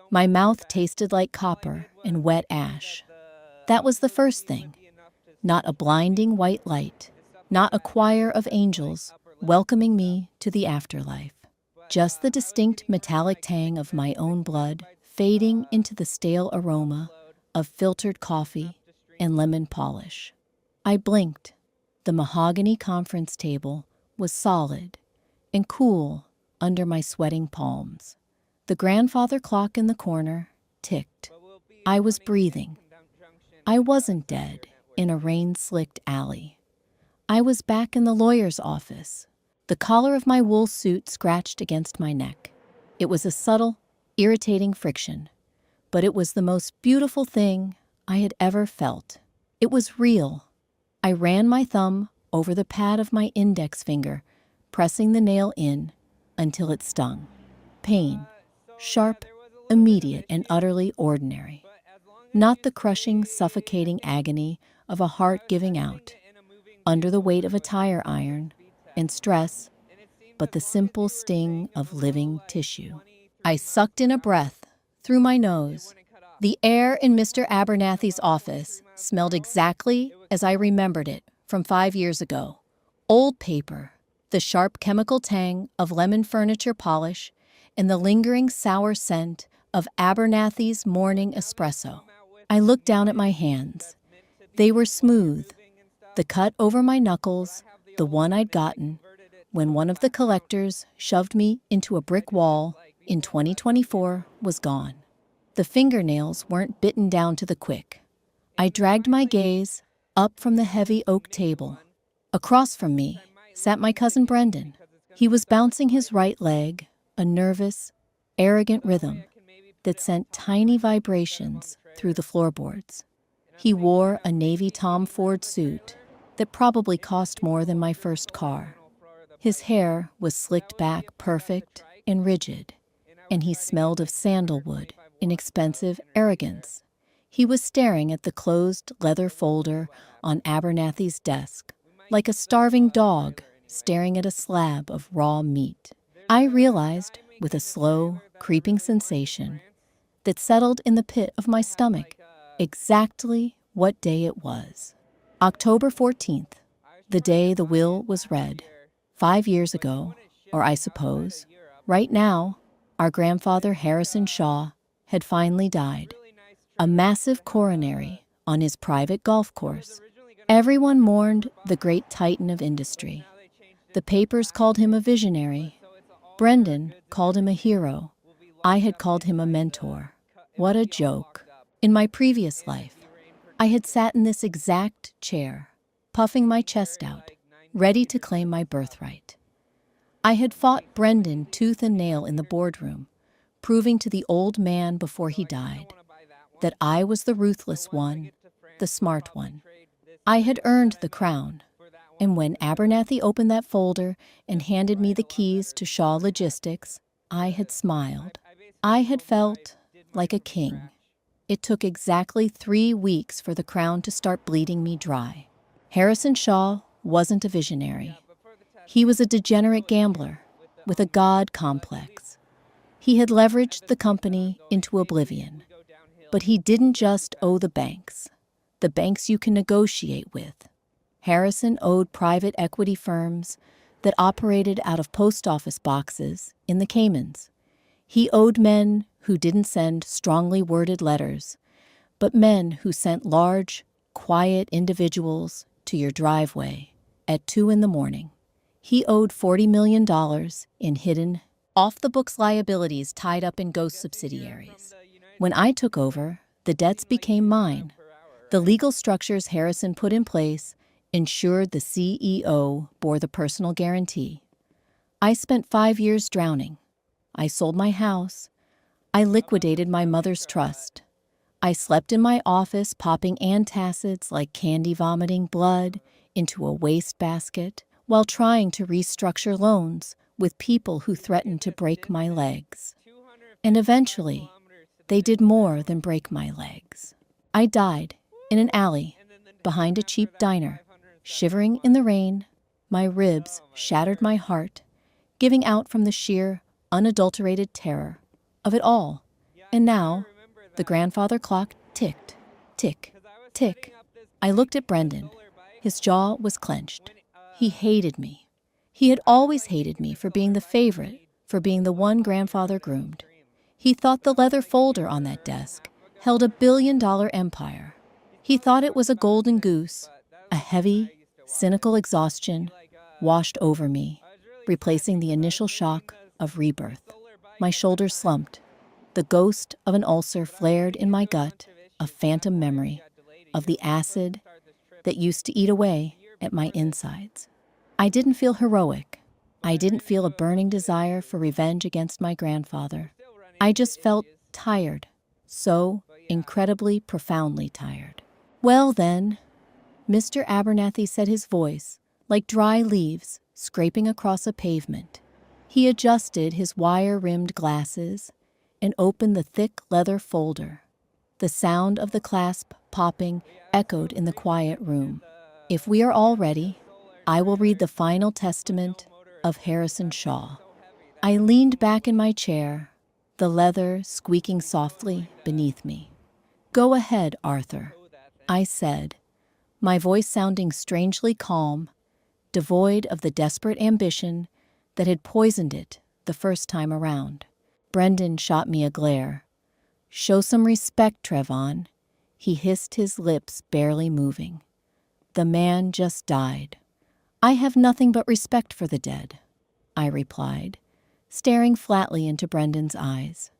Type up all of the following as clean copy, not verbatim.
My mouth tasted like copper and wet ash. That was the first thing. Not a blinding white light, not a choir of angels welcoming me to the afterlife. Just the distinct metallic tang of my own blood fading into the stale aroma of filtered coffee and lemon polish. I blinked. The mahogany conference table was solid and cool under my sweating palms. The grandfather clock in the corner ticked. I was breathing. I wasn't dead in a rain-slicked alley. I was back in the lawyer's office. The collar of my wool suit scratched against my neck. It was a subtle, irritating friction, but it was the most beautiful thing I had ever felt. It was real. I ran my thumb over the pad of my index finger, pressing the nail in until it stung. Pain, sharp, immediate, and utterly ordinary. Not the crushing, suffocating agony of a heart giving out under the weight of a tire iron and stress, but the simple sting of living tissue. I sucked in a breath through my nose. The air in Mr. Abernathy's office smelled exactly as I remembered it from 5 years ago. Old paper, the sharp chemical tang of lemon furniture polish, and the lingering sour scent of Abernathy's morning espresso. I looked down at my hands. They were smooth. The cut over my knuckles, the one I'd gotten when one of the collectors shoved me into a brick wall in 2024, was gone. The fingernails weren't bitten down to the quick. I dragged my gaze up from the heavy oak table. Across from me sat my cousin Brendan. He was bouncing his right leg, a nervous, arrogant rhythm that sent tiny vibrations through the floorboards. He wore a navy Tom Ford suit that probably cost more than my first car. His hair was slicked back perfect and rigid, and he smelled of sandalwood in expensive arrogance. He was staring at the closed leather folder on Abernathy's desk, like a starving dog staring at a slab of raw meat. I realized, with a slow, creeping sensation that settled in the pit of my stomach, exactly what day it was. October 14th, the day the will was read. 5 years ago, or I suppose, right now, our grandfather Harrison Shaw had finally died. A massive coronary on his private golf course. Everyone mourned the great titan of industry. The papers called him a visionary. Brendan called him a hero. I had called him a mentor. What a joke. In my previous life, I had sat in this exact chair, puffing my chest out, ready to claim my birthright. I had fought Brendan tooth and nail in the boardroom, proving to the old man before he died that I was the ruthless one, the smart one. I had earned the crown, and when Abernathy opened that folder and handed me the keys to Shaw Logistics, I had smiled. I had felt like a king. It took exactly 3 weeks for the crown to start bleeding me dry. Harrison Shaw wasn't a visionary. He was a degenerate gambler with a god complex. He had leveraged the company into oblivion. But he didn't just owe the banks you can negotiate with. Harrison owed private equity firms that operated out of post office boxes in the Caymans. He owed men who didn't send strongly worded letters, but men who sent large, quiet individuals to your driveway at 2 a.m. He owed $40 million in hidden, off-the-books liabilities tied up in ghost subsidiaries. When I took over, the debts became mine. The legal structures Harrison put in place ensured the CEO bore the personal guarantee. I spent 5 years drowning. I sold my house. I liquidated my mother's trust. I slept in my office popping antacids like candy vomiting blood into a wastebasket while trying to restructure loans with people who threatened to break my legs. And eventually, they did more than break my legs. I died in an alley behind a cheap diner, shivering in the rain. My ribs shattered my heart, giving out from the sheer, unadulterated terror of it all. And now, the grandfather clock ticked, tick, tick. I looked at Brendan. His jaw was clenched. He hated me. He had always hated me for being the favorite, for being the one grandfather groomed. He thought the leather folder on that desk held $1 billion empire. He thought it was a golden goose. A heavy, cynical exhaustion washed over me, replacing the initial shock of rebirth. My shoulders slumped. The ghost of an ulcer flared in my gut, a phantom memory of the acid that used to eat away at my insides. I didn't feel heroic. I didn't feel a burning desire for revenge against my grandfather. I just felt tired, so incredibly, profoundly tired. Well then, Mr. Abernathy said, his voice like dry leaves scraping across a pavement. He adjusted his wire-rimmed glasses and opened the thick leather folder. The sound of the clasp popping echoed in the quiet room. If we are all ready, I will read the final testament of Harrison Shaw. I leaned back in my chair, the leather squeaking softly beneath me. Go ahead, Arthur, I said, my voice sounding strangely calm, devoid of the desperate ambition that had poisoned it the first time around. Brendan shot me a glare. Show some respect, Trevon, he hissed, his lips barely moving. The man just died. I have nothing but respect for the dead, I replied, staring flatly into Brendan's eyes.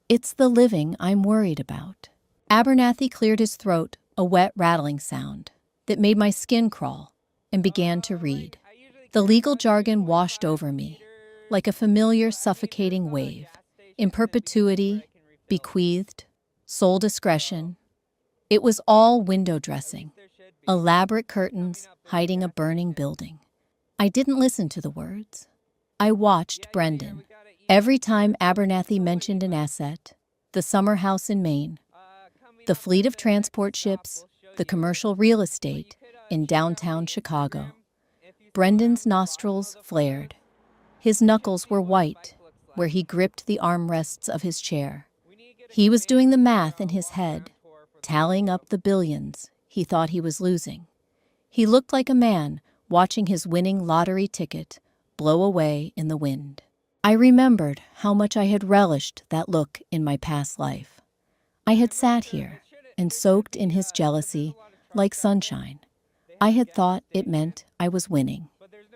It's the living I'm worried about. Abernathy cleared his throat, a wet rattling sound that made my skin crawl, and began to read. The legal jargon washed over me, like a familiar suffocating wave. In perpetuity, bequeathed, sole discretion. It was all window dressing, elaborate curtains hiding a burning building. I didn't listen to the words. I watched Brendan. Every time Abernathy mentioned an asset, the summer house in Maine, the fleet of transport ships, the commercial real estate in downtown Chicago, Brendan's nostrils flared. His knuckles were white where he gripped the armrests of his chair. He was doing the math in his head, tallying up the billions he thought he was losing. He looked like a man watching his winning lottery ticket blow away in the wind. I remembered how much I had relished that look in my past life. I had sat here and soaked in his jealousy like sunshine. I had thought it meant I was winning.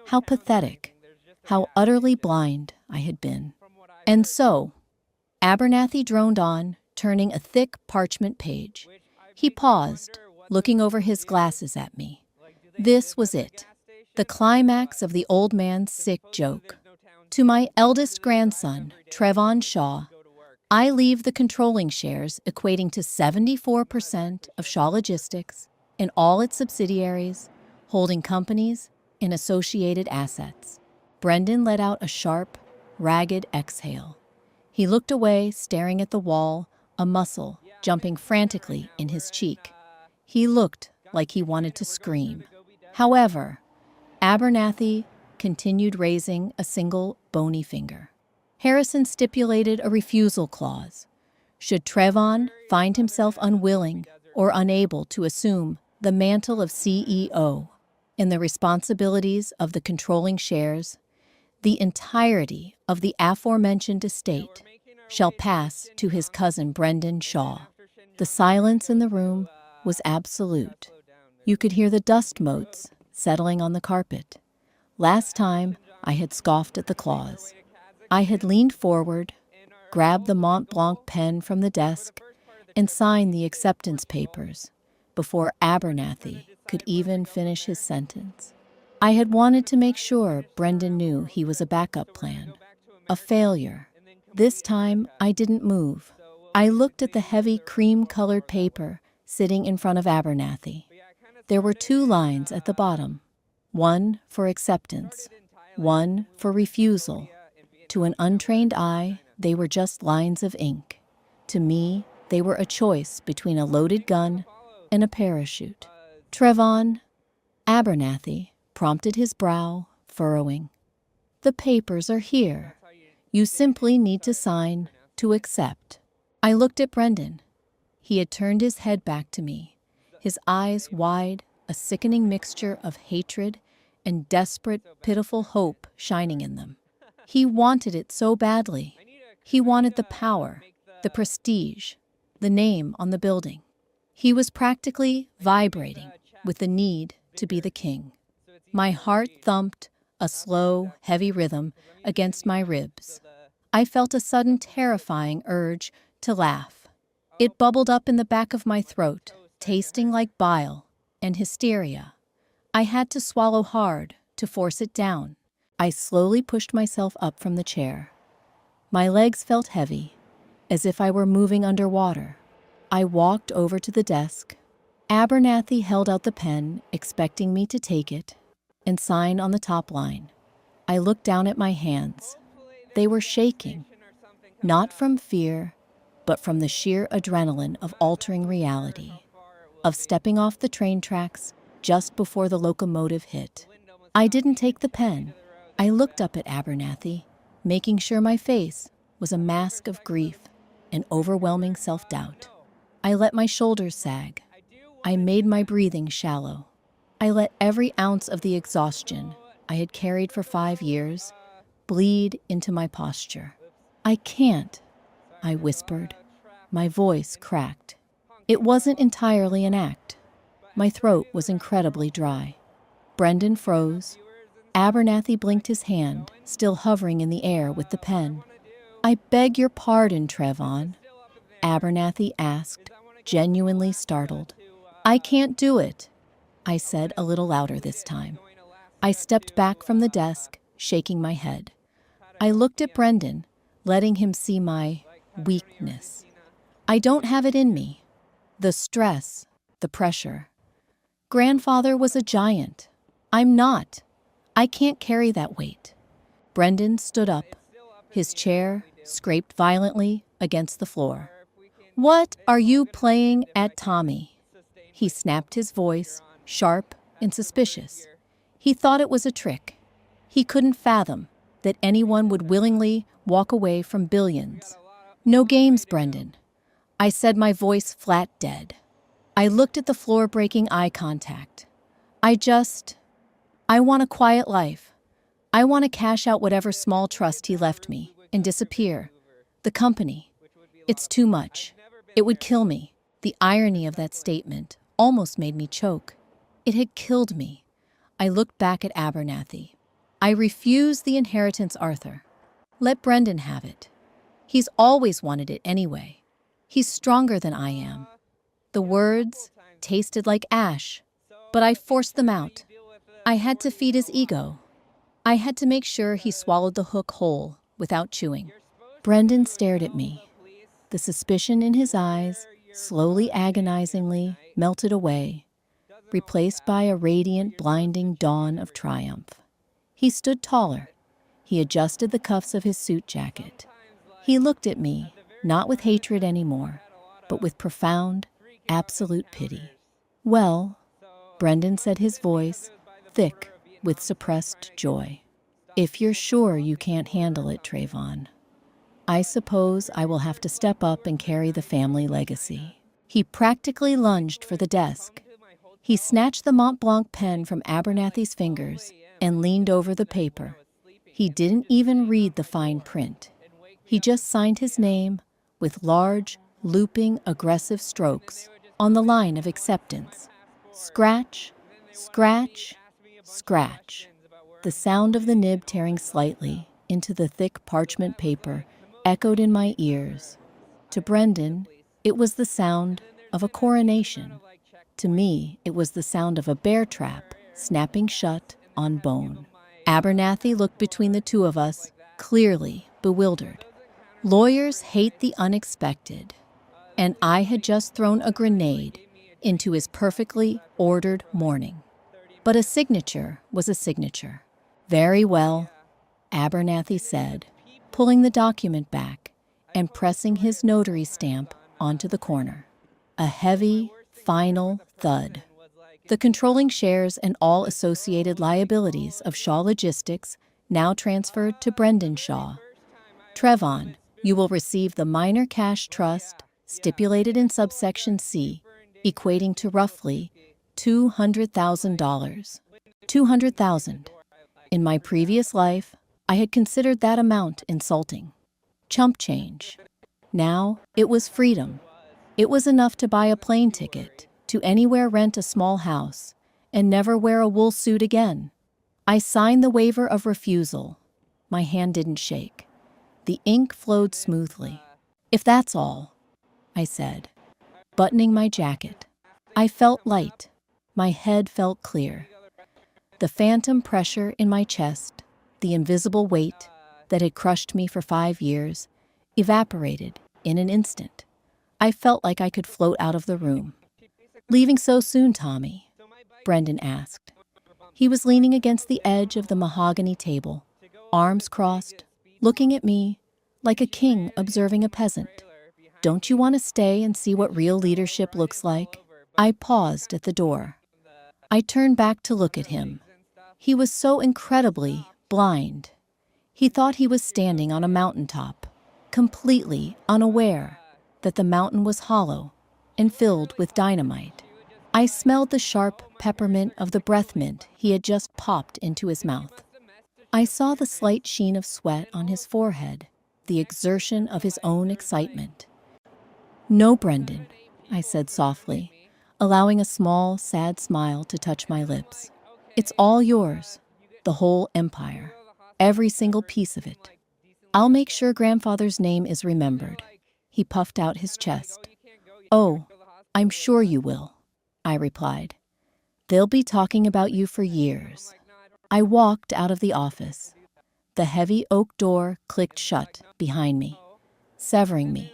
How pathetic, how utterly blind I had been. And so, Abernathy droned on, turning a thick parchment page. He paused, looking over his glasses at me. This was it, the climax of the old man's sick joke. To my eldest grandson, Trevon Shaw, I leave the controlling shares equating to 74% of Shaw Logistics and all its subsidiaries, holding companies and associated assets. Brendan let out a sharp, ragged exhale. He looked away, staring at the wall, a muscle jumping frantically in his cheek. He looked like he wanted to scream. However, Abernathy continued, raising a single bony finger. Harrison stipulated a refusal clause. Should Trevon find himself unwilling or unable to assume the mantle of CEO and the responsibilities of the controlling shares, the entirety of the aforementioned estate shall pass to his cousin Brendan Shaw. The silence in the room was absolute. You could hear the dust motes settling on the carpet. Last time, I had scoffed at the clause. I had leaned forward, grabbed the Mont Blanc pen from the desk, and signed the acceptance papers before Abernathy could even finish his sentence. I had wanted to make sure Brendan knew he was a backup plan. A failure. This time, I didn't move. I looked at the heavy cream-colored paper sitting in front of Abernathy. There were 2 lines at the bottom, one for acceptance, one for refusal. To an untrained eye, they were just lines of ink. To me, they were a choice between a loaded gun and a parachute. Trevon, Abernathy prompted, his brow furrowing. The papers are here. You simply need to sign to accept. I looked at Brendan. He had turned his head back to me, his eyes wide, a sickening mixture of hatred and desperate, pitiful hope shining in them. He wanted it so badly. He wanted the power, the prestige, the name on the building. He was practically vibrating with the need to be the king. My heart thumped, a slow, heavy rhythm against my ribs. I felt a sudden terrifying urge to laugh. It bubbled up in the back of my throat, tasting like bile and hysteria. I had to swallow hard to force it down. I slowly pushed myself up from the chair. My legs felt heavy, as if I were moving underwater. I walked over to the desk. Abernathy held out the pen, expecting me to take it and sign on the top line. I looked down at my hands. They were shaking, not from fear, but from the sheer adrenaline of altering reality, of stepping off the train tracks just before the locomotive hit. I didn't take the pen. I looked up at Abernathy, making sure my face was a mask of grief and overwhelming self-doubt. I let my shoulders sag. I made my breathing shallow. I let every ounce of the exhaustion I had carried for 5 years bleed into my posture. I can't, I whispered. My voice cracked. It wasn't entirely an act. My throat was incredibly dry. Brendan froze. Abernathy blinked his hand, still hovering in the air with the pen. I beg your pardon, Trevon, Abernathy asked, genuinely startled. I can't do it, I said a little louder this time. I stepped back from the desk, shaking my head. I looked at Brendan, letting him see my weakness. I don't have it in me. The stress, the pressure. Grandfather was a giant. I'm not. I can't carry that weight. Brendan stood up. His chair scraped violently against the floor. What are you playing at, Tommy? He snapped, his voice, sharp and suspicious. He thought it was a trick. He couldn't fathom that anyone would willingly walk away from billions. No games, Brendan. I said, my voice flat dead. I looked at the floor, breaking eye contact. I want a quiet life. I want to cash out whatever small trust he left me and disappear. The company. It's too much. It would kill me. The irony of that statement almost made me choke. It had killed me. I looked back at Abernathy. I refuse the inheritance, Arthur. Let Brendan have it. He's always wanted it anyway. He's stronger than I am. The words tasted like ash, but I forced them out. I had to feed his ego. I had to make sure he swallowed the hook whole without chewing. Brendan stared at me. The suspicion in his eyes, slowly, agonizingly, melted away, replaced by a radiant, blinding dawn of triumph. He stood taller. He adjusted the cuffs of his suit jacket. He looked at me, not with hatred anymore, but with profound, absolute pity. Well, Brendan said, his voice thick with suppressed joy. If you're sure you can't handle it, Trayvon, I suppose I will have to step up and carry the family legacy. He practically lunged for the desk. He snatched the Mont Blanc pen from Abernathy's fingers and leaned over the paper. He didn't even read the fine print. He just signed his name with large, looping, aggressive strokes on the line of acceptance. Scratch, scratch, scratch. The sound of the nib tearing slightly into the thick parchment paper echoed in my ears. To Brendan, it was the sound of a coronation. To me, it was the sound of a bear trap snapping shut on bone. Abernathy looked between the two of us, clearly bewildered. Lawyers hate the unexpected, and I had just thrown a grenade into his perfectly ordered morning. But a signature was a signature. Very well, Abernathy said, pulling the document back and pressing his notary stamp onto the corner. A heavy, final thud. The controlling shares and all associated liabilities of Shaw Logistics now transferred to Brendan Shaw. Trevon, You will receive the minor cash trust stipulated in subsection C, equating to roughly $200,000. 200,000. In my previous life, I had considered that amount insulting. Chump change. Now, it was freedom. It was enough to buy a plane ticket, to anywhere rent a small house, and never wear a wool suit again. I signed the waiver of refusal. My hand didn't shake. The ink flowed smoothly. If that's all, I said, buttoning my jacket. I felt light. My head felt clear. The phantom pressure in my chest, the invisible weight that had crushed me for 5 years, evaporated in an instant. I felt like I could float out of the room. "Leaving so soon, Tommy?" Brendan asked. He was leaning against the edge of the mahogany table, arms crossed, looking at me like a king observing a peasant. "Don't you want to stay and see what real leadership looks like?" I paused at the door. I turned back to look at him. He was so incredibly blind. He thought he was standing on a mountaintop, completely unaware that the mountain was hollow and filled with dynamite. I smelled the sharp peppermint of the breath mint he had just popped into his mouth. I saw the slight sheen of sweat on his forehead, the exertion of his own excitement. "No, Brendan," I said softly, allowing a small, sad smile to touch my lips. "It's all yours, the whole empire, every single piece of it. I'll make sure grandfather's name is remembered." He puffed out his chest. "Oh, I'm sure you will," I replied. "They'll be talking about you for years." I walked out of the office. The heavy oak door clicked shut behind me, severing me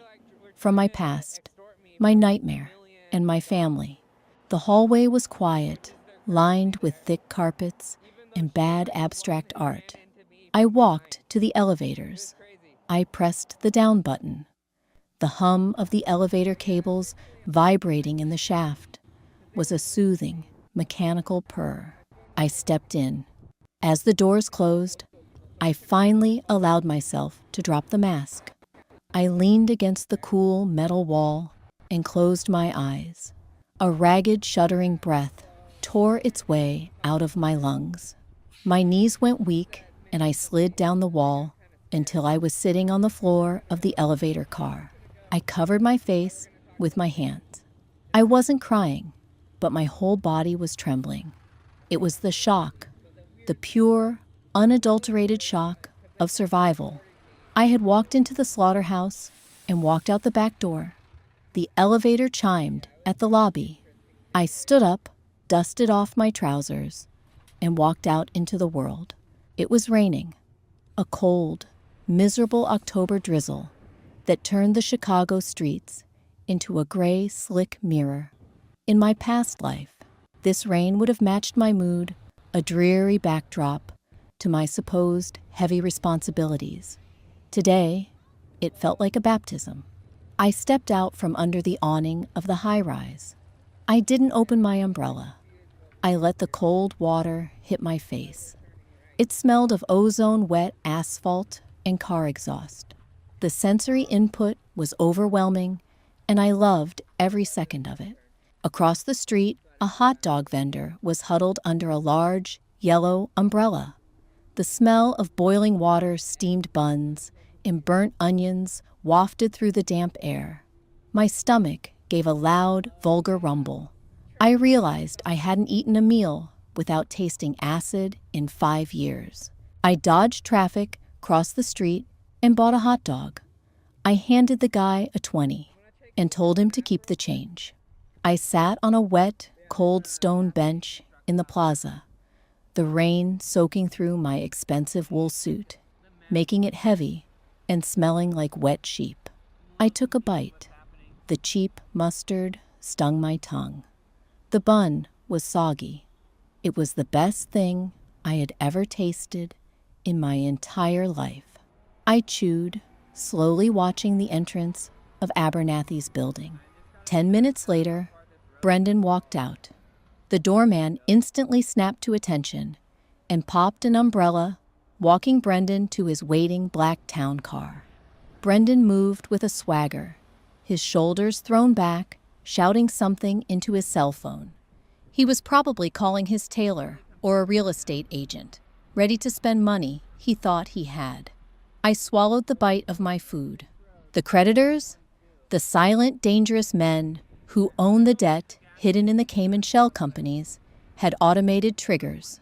from my past, my nightmare, and my family. The hallway was quiet, lined with thick carpets and bad abstract art. I walked to the elevators. I pressed the down button. The hum of the elevator cables vibrating in the shaft was a soothing, mechanical purr. I stepped in. As the doors closed, I finally allowed myself to drop the mask. I leaned against the cool metal wall and closed my eyes. A ragged, shuddering breath tore its way out of my lungs. My knees went weak, and I slid down the wall until I was sitting on the floor of the elevator car. I covered my face with my hands. I wasn't crying, but my whole body was trembling. It was the shock, the pure, unadulterated shock of survival. I had walked into the slaughterhouse and walked out the back door. The elevator chimed at the lobby. I stood up, dusted off my trousers, and walked out into the world. It was raining, a cold, miserable October drizzle that turned the Chicago streets into a gray, slick mirror. In my past life, this rain would have matched my mood, a dreary backdrop to my supposed heavy responsibilities. Today, it felt like a baptism. I stepped out from under the awning of the high-rise. I didn't open my umbrella. I let the cold water hit my face. It smelled of ozone-wet asphalt and car exhaust. The sensory input was overwhelming, and I loved every second of it. Across the street, a hot dog vendor was huddled under a large, yellow umbrella. The smell of boiling water, steamed buns, and burnt onions wafted through the damp air. My stomach gave a loud, vulgar rumble. I realized I hadn't eaten a meal without tasting acid in 5 years. I dodged traffic, crossed the street, and bought a hot dog. I handed the guy a 20 and told him to keep the change. I sat on a wet, cold stone bench in the plaza, the rain soaking through my expensive wool suit, making it heavy and smelling like wet sheep. I took a bite. The cheap mustard stung my tongue. The bun was soggy. It was the best thing I had ever tasted in my entire life. I chewed, slowly watching the entrance of Abernathy's building. 10 minutes later, Brendan walked out. The doorman instantly snapped to attention and popped an umbrella, walking Brendan to his waiting black town car. Brendan moved with a swagger, his shoulders thrown back, shouting something into his cell phone. He was probably calling his tailor or a real estate agent, ready to spend money he thought he had. I swallowed the bite of my food. The creditors? The silent, dangerous men who own the debt hidden in the Cayman shell companies had automated triggers.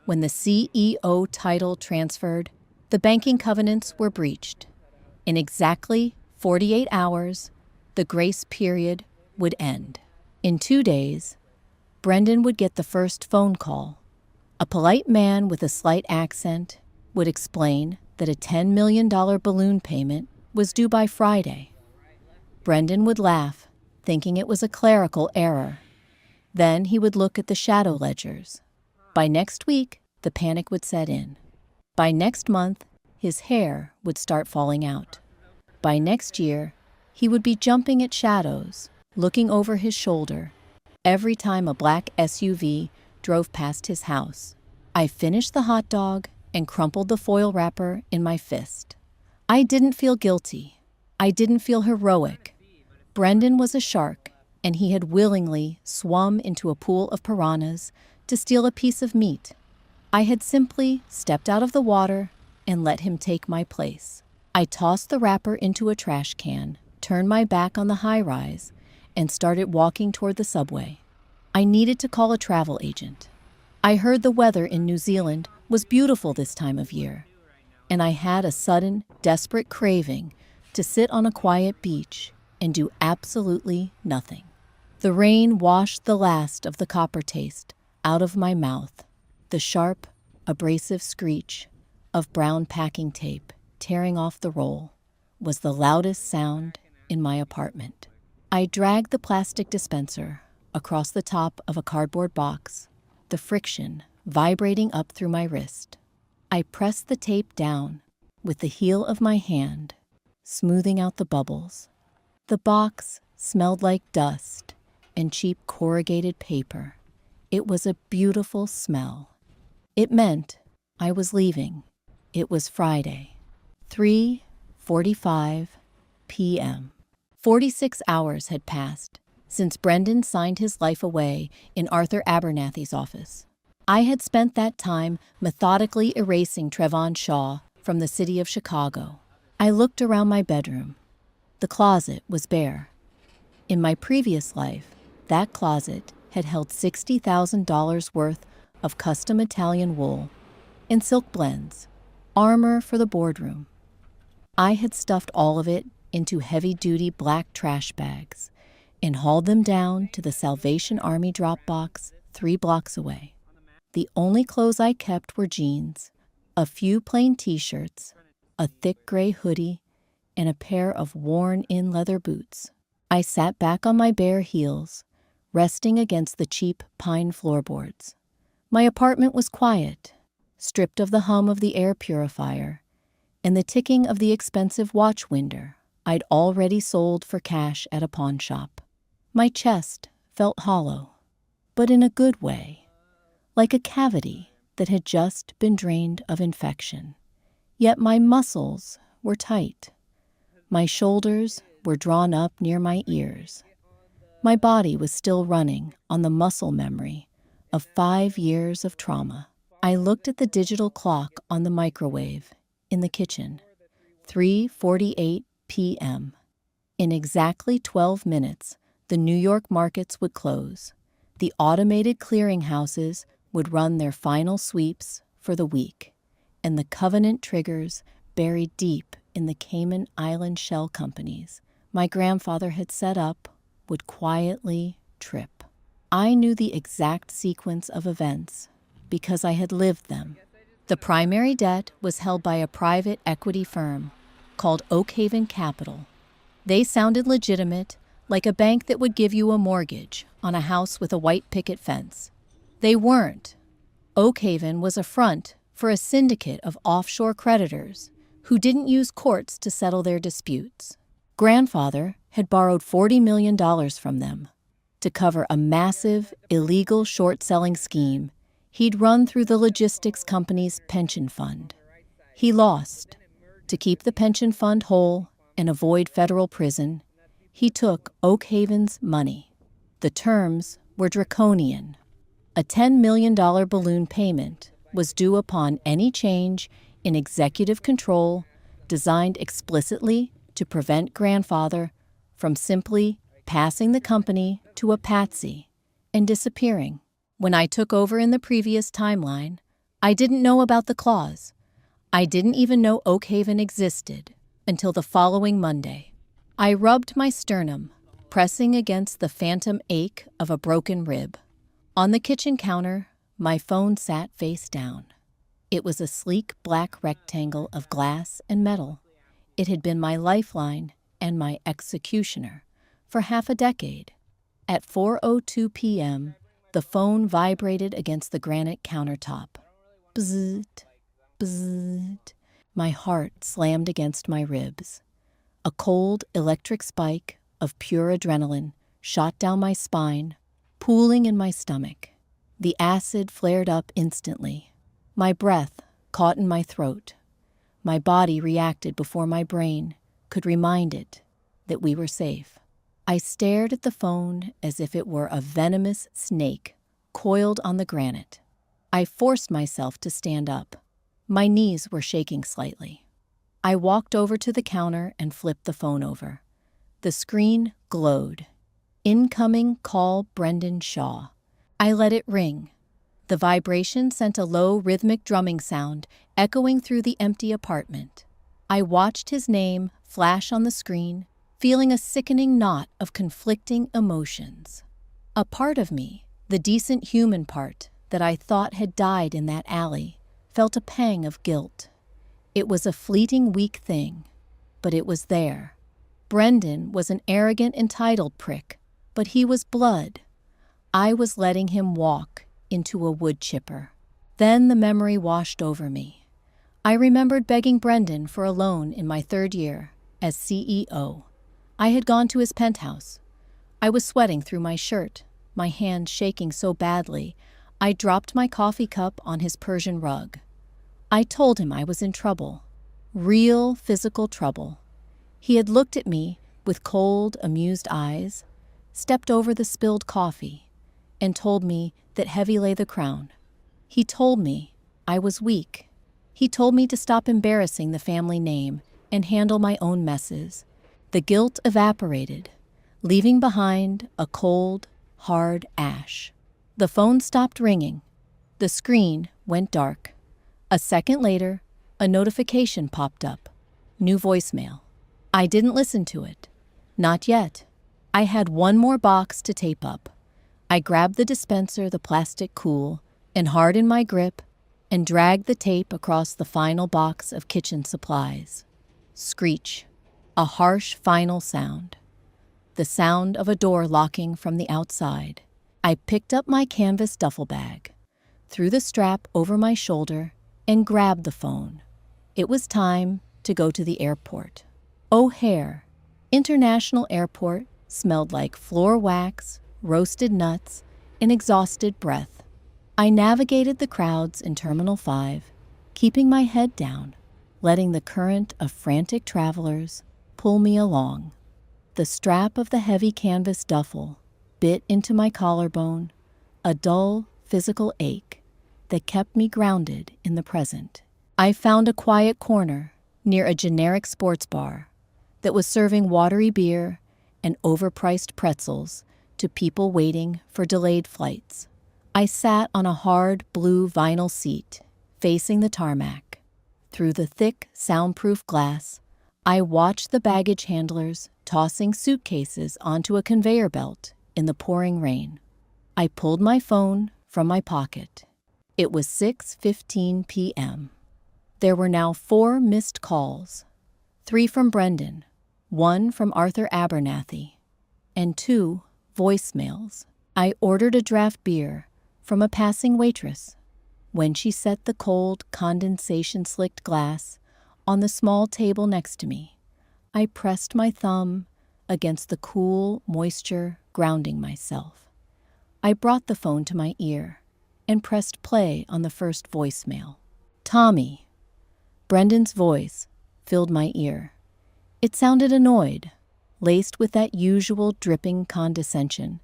When the CEO title transferred, the banking covenants were breached. In exactly 48 hours, the grace period would end. In 2 days, Brendan would get the first phone call. A polite man with a slight accent would explain that a $10 million balloon payment was due by Friday. Brendan would laugh, thinking it was a clerical error. Then he would look at the shadow ledgers. By next week, the panic would set in. By next month, his hair would start falling out. By next year, he would be jumping at shadows, looking over his shoulder, every time a black SUV drove past his house. I finished the hot dog and crumpled the foil wrapper in my fist. I didn't feel guilty. I didn't feel heroic. Brendan was a shark, and he had willingly swum into a pool of piranhas to steal a piece of meat. I had simply stepped out of the water and let him take my place. I tossed the wrapper into a trash can, turned my back on the high-rise, and started walking toward the subway. I needed to call a travel agent. I heard the weather in New Zealand was beautiful this time of year, and I had a sudden, desperate craving to sit on a quiet beach and do absolutely nothing. The rain washed the last of the copper taste out of my mouth. The sharp, abrasive screech of brown packing tape tearing off the roll was the loudest sound in my apartment. I dragged the plastic dispenser across the top of a cardboard box, the friction vibrating up through my wrist. I pressed the tape down with the heel of my hand, smoothing out the bubbles. The box smelled like dust and cheap corrugated paper. It was a beautiful smell. It meant I was leaving. It was Friday, 3:45 p.m. 46 hours had passed since Brendan signed his life away in Arthur Abernathy's office. I had spent that time methodically erasing Trevon Shaw from the city of Chicago. I looked around my bedroom. The closet was bare. In my previous life, that closet had held $60,000 worth of custom Italian wool and silk blends, armor for the boardroom. I had stuffed all of it into heavy-duty black trash bags and hauled them down to the Salvation Army drop box 3 blocks away. The only clothes I kept were jeans, a few plain t-shirts, a thick gray hoodie, and a pair of worn-in leather boots. I sat back on my bare heels, resting against the cheap pine floorboards. My apartment was quiet, stripped of the hum of the air purifier and the ticking of the expensive watch winder I'd already sold for cash at a pawn shop. My chest felt hollow, but in a good way, like a cavity that had just been drained of infection. Yet my muscles were tight. My shoulders were drawn up near my ears. My body was still running on the muscle memory of 5 years of trauma. I looked at the digital clock on the microwave in the kitchen. 3:48 p.m. In exactly 12 minutes, the New York markets would close. The automated clearinghouses would run their final sweeps for the week, and the covenant triggers buried deep in the Cayman Island shell companies my grandfather had set up would quietly trip. I knew the exact sequence of events because I had lived them. The primary debt was held by a private equity firm called Oakhaven Capital. They sounded legitimate, like a bank that would give you a mortgage on a house with a white picket fence. They weren't. Oakhaven was a front for a syndicate of offshore creditors who didn't use courts to settle their disputes. Grandfather had borrowed $40 million from them to cover a massive, illegal short-selling scheme he'd run through the logistics company's pension fund. He lost. To keep the pension fund whole, and avoid federal prison, he took Oak Haven's money. The terms were draconian. A $10 million balloon payment was due upon any change in executive control designed explicitly to prevent grandfather from simply passing the company to a patsy and disappearing. When I took over in the previous timeline, I didn't know about the clause. I didn't even know Oak Haven existed until the following Monday. I rubbed my sternum, pressing against the phantom ache of a broken rib. On the kitchen counter, my phone sat face down. It was a sleek black rectangle of glass and metal. It had been my lifeline and my executioner for half a decade. At 4:02 p.m., the phone vibrated against the granite countertop. Bzzzt, bzzzt. My heart slammed against my ribs. A cold electric spike of pure adrenaline shot down my spine, pooling in my stomach. The acid flared up instantly. My breath caught in my throat. My body reacted before my brain could remind it that we were safe. I stared at the phone as if it were a venomous snake coiled on the granite. I forced myself to stand up. My knees were shaking slightly. I walked over to the counter and flipped the phone over. The screen glowed. Incoming call Brendan Shaw. I let it ring. The vibration sent a low rhythmic drumming sound echoing through the empty apartment. I watched his name flash on the screen, feeling a sickening knot of conflicting emotions. A part of me, the decent human part that I thought had died in that alley, felt a pang of guilt. It was a fleeting weak thing, but it was there. Brendan was an arrogant, entitled prick, but he was blood. I was letting him walk into a wood chipper. Then the memory washed over me. I remembered begging Brendan for a loan in my 3rd year as CEO. I had gone to his penthouse. I was sweating through my shirt, my hands shaking so badly, I dropped my coffee cup on his Persian rug. I told him I was in trouble, real physical trouble. He had looked at me with cold, amused eyes, stepped over the spilled coffee, and told me that heavy lay the crown. He told me I was weak. He told me to stop embarrassing the family name and handle my own messes. The guilt evaporated, leaving behind a cold, hard ash. The phone stopped ringing. The screen went dark. A second later, a notification popped up. New voicemail. I didn't listen to it. Not yet. I had one more box to tape up. I grabbed the dispenser, the plastic cool, and hardened my grip and dragged the tape across the final box of kitchen supplies. Screech. A harsh final sound. The sound of a door locking from the outside. I picked up my canvas duffel bag, threw the strap over my shoulder, and grabbed the phone. It was time to go to the airport. O'Hare International Airport smelled like floor wax, roasted nuts, and exhausted breath. I navigated the crowds in Terminal 5, keeping my head down, letting the current of frantic travelers pull me along. The strap of the heavy canvas duffel bit into my collarbone, a dull physical ache that kept me grounded in the present. I found a quiet corner near a generic sports bar that was serving watery beer and overpriced pretzels to people waiting for delayed flights. I sat on a hard blue vinyl seat facing the tarmac. Through the thick, soundproof glass, I watched the baggage handlers tossing suitcases onto a conveyor belt in the pouring rain. I pulled my phone from my pocket. It was 6:15 p.m. There were now 4 missed calls, 3 from Brendan, 1 from Arthur Abernathy, and 2 voicemails. I ordered a draft beer from a passing waitress. When she set the cold, condensation-slicked glass on the small table next to me, I pressed my thumb against the cool moisture, grounding myself. I brought the phone to my ear and pressed play on the first voicemail. Tommy. Brendan's voice filled my ear. It sounded annoyed, laced with that usual dripping condescension,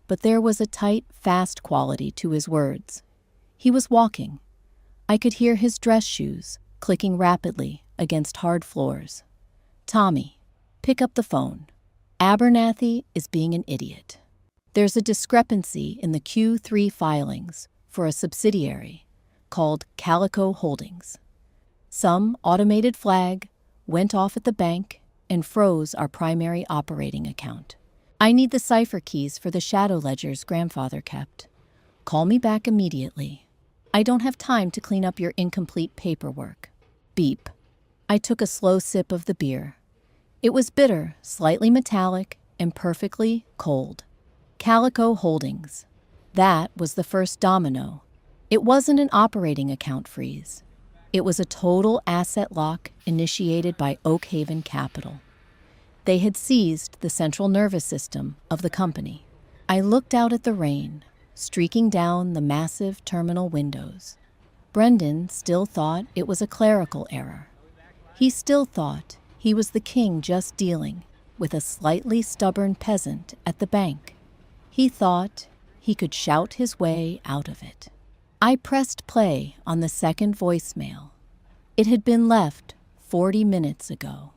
but there was a tight, fast quality to his words. He was walking. I could hear his dress shoes clicking rapidly against hard floors. Tommy, pick up the phone. Abernathy is being an idiot. There's a discrepancy in the Q3 filings for a subsidiary called Calico Holdings. Some automated flag went off at the bank and froze our primary operating account. I need the cipher keys for the shadow ledgers grandfather kept. Call me back immediately. I don't have time to clean up your incomplete paperwork. Beep. I took a slow sip of the beer. It was bitter, slightly metallic, and perfectly cold. Calico Holdings. That was the first domino. It wasn't an operating account freeze. It was a total asset lock initiated by Oak Haven Capital. They had seized the central nervous system of the company. I looked out at the rain, streaking down the massive terminal windows. Brendan still thought it was a clerical error. He still thought he was the king just dealing with a slightly stubborn peasant at the bank. He thought he could shout his way out of it. I pressed play on the second voicemail. It had been left 40 minutes ago.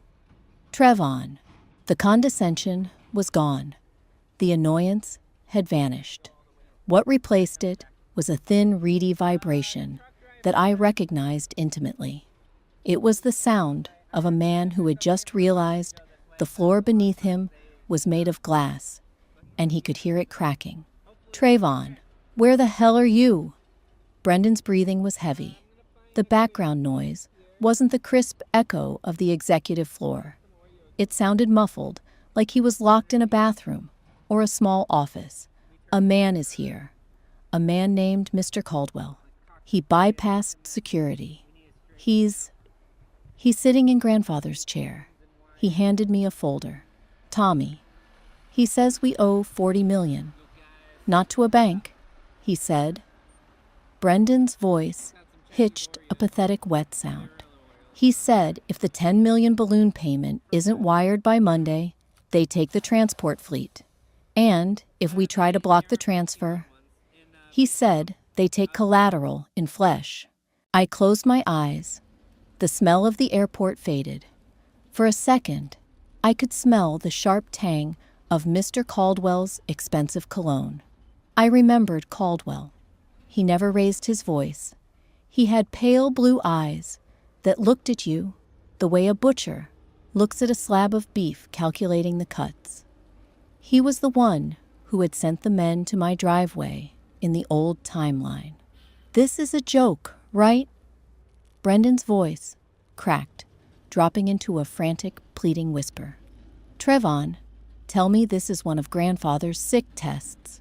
Trevon. The condescension was gone. The annoyance had vanished. What replaced it was a thin, reedy vibration that I recognized intimately. It was the sound of a man who had just realized the floor beneath him was made of glass, and he could hear it cracking. Trayvon, where the hell are you? Brendan's breathing was heavy. The background noise wasn't the crisp echo of the executive floor. It sounded muffled, like he was locked in a bathroom or a small office. A man is here. A man named Mr. Caldwell. He bypassed security. He's sitting in grandfather's chair. He handed me a folder. Tommy. He says we owe $40 million. Not to a bank, he said. Brendan's voice hitched a pathetic wet sound. He said if the $10 million balloon payment isn't wired by Monday, they take the transport fleet. And if we try to block the transfer, he said they take collateral in flesh. I closed my eyes. The smell of the airport faded. For a second, I could smell the sharp tang of Mr. Caldwell's expensive cologne. I remembered Caldwell. He never raised his voice. He had pale blue eyes that looked at you the way a butcher looks at a slab of beef calculating the cuts. He was the one who had sent the men to my driveway in the old timeline. This is a joke, right? Brendan's voice cracked, dropping into a frantic, pleading whisper. Trevon, tell me this is one of grandfather's sick tests.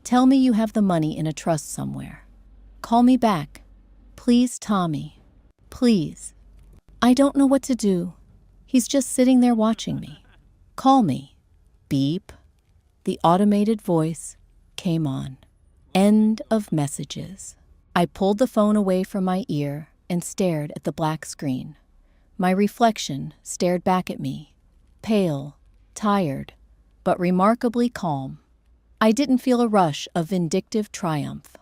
Tell me you have the money in a trust somewhere. Call me back. Please, Tommy. Please. I don't know what to do. He's just sitting there watching me. Call me. Beep. The automated voice came on. End of messages. I pulled the phone away from my ear and stared at the black screen. My reflection stared back at me, pale, tired, but remarkably calm. I didn't feel a rush of vindictive triumph.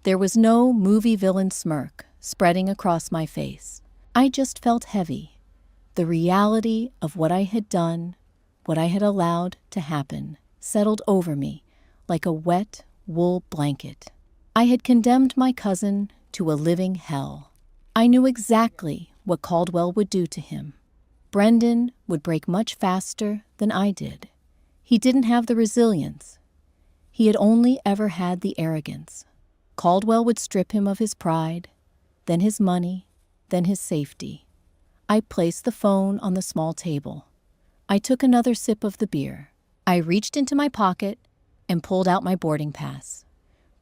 There was no movie villain smirk spreading across my face. I just felt heavy. The reality of what I had done, what I had allowed to happen, settled over me like a wet wool blanket. I had condemned my cousin to a living hell. I knew exactly what Caldwell would do to him. Brendan would break much faster than I did. He didn't have the resilience. He had only ever had the arrogance. Caldwell would strip him of his pride, then his money, then his safety. I placed the phone on the small table. I took another sip of the beer. I reached into my pocket and pulled out my boarding pass.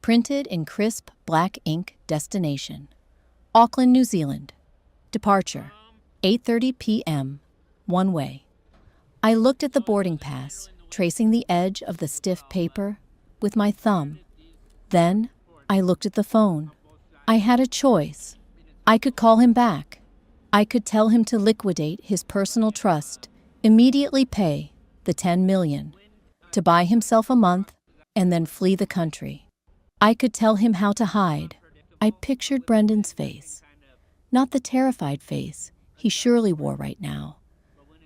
Printed in crisp black ink, destination. Auckland, New Zealand. Departure, 8:30 p.m., one way. I looked at the boarding pass, tracing the edge of the stiff paper with my thumb. Then I looked at the phone. I had a choice. I could call him back. I could tell him to liquidate his personal trust, immediately pay the $10 million, to buy himself a month, and then flee the country. I could tell him how to hide. I pictured Brendan's face. Not the terrified face he surely wore right now,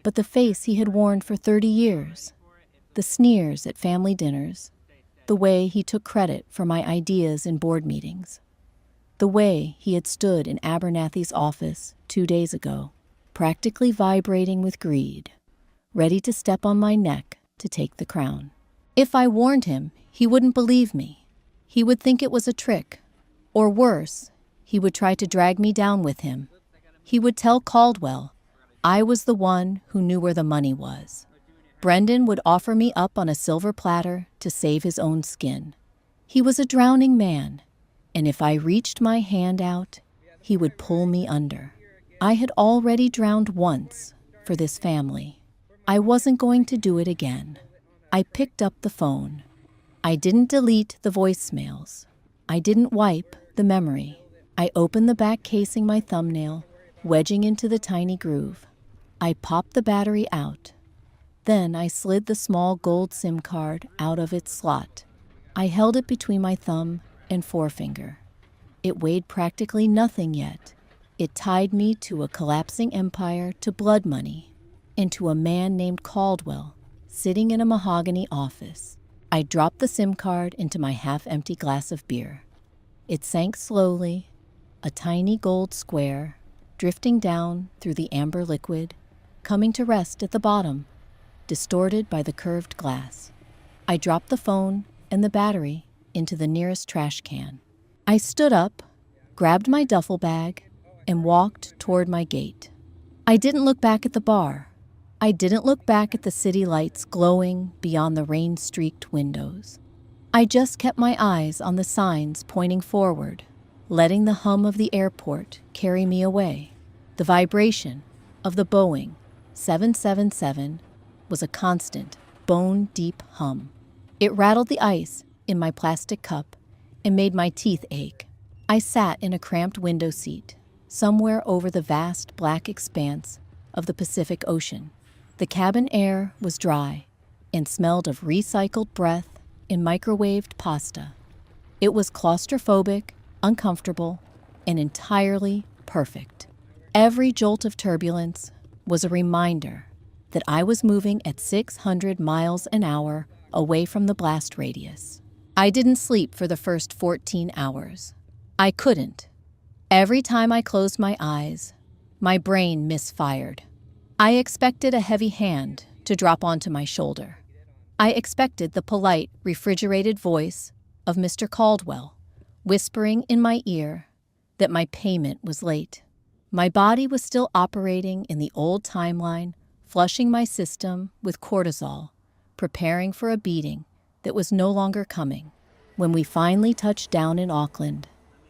but the face he had worn for 30 years. The sneers at family dinners, the way he took credit for my ideas in board meetings, the way he had stood in Abernathy's office 2 days ago, practically vibrating with greed, ready to step on my neck to take the crown. If I warned him, he wouldn't believe me. He would think it was a trick. Or worse, he would try to drag me down with him. He would tell Caldwell I was the one who knew where the money was. Brendan would offer me up on a silver platter to save his own skin. He was a drowning man, and if I reached my hand out, he would pull me under. I had already drowned once for this family. I wasn't going to do it again. I picked up the phone. I didn't delete the voicemails. I didn't wipe the memory. I opened the back casing my thumbnail, wedging into the tiny groove. I popped the battery out. Then I slid the small gold SIM card out of its slot. I held it between my thumb and forefinger. It weighed practically nothing yet. It tied me to a collapsing empire, to blood money, and to a man named Caldwell, sitting in a mahogany office. I dropped the SIM card into my half-empty glass of beer. It sank slowly, a tiny gold square, drifting down through the amber liquid, coming to rest at the bottom, distorted by the curved glass. I dropped the phone and the battery into the nearest trash can. I stood up, grabbed my duffel bag, and walked toward my gate. I didn't look back at the bar. I didn't look back at the city lights glowing beyond the rain-streaked windows. I just kept my eyes on the signs pointing forward, letting the hum of the airport carry me away. The vibration of the Boeing 777 was a constant, bone-deep hum. It rattled the ice in my plastic cup and made my teeth ache. I sat in a cramped window seat, somewhere over the vast black expanse of the Pacific Ocean. The cabin air was dry and smelled of recycled breath and microwaved pasta. It was claustrophobic, uncomfortable, and entirely perfect. Every jolt of turbulence was a reminder that I was moving at 600 miles an hour away from the blast radius. I didn't sleep for the first 14 hours. I couldn't. Every time I closed my eyes, my brain misfired. I expected a heavy hand to drop onto my shoulder. I expected the polite, refrigerated voice of Mr. Caldwell, whispering in my ear that my payment was late. My body was still operating in the old timeline, flushing my system with cortisol, preparing for a beating that was no longer coming. When we finally touched down in Auckland,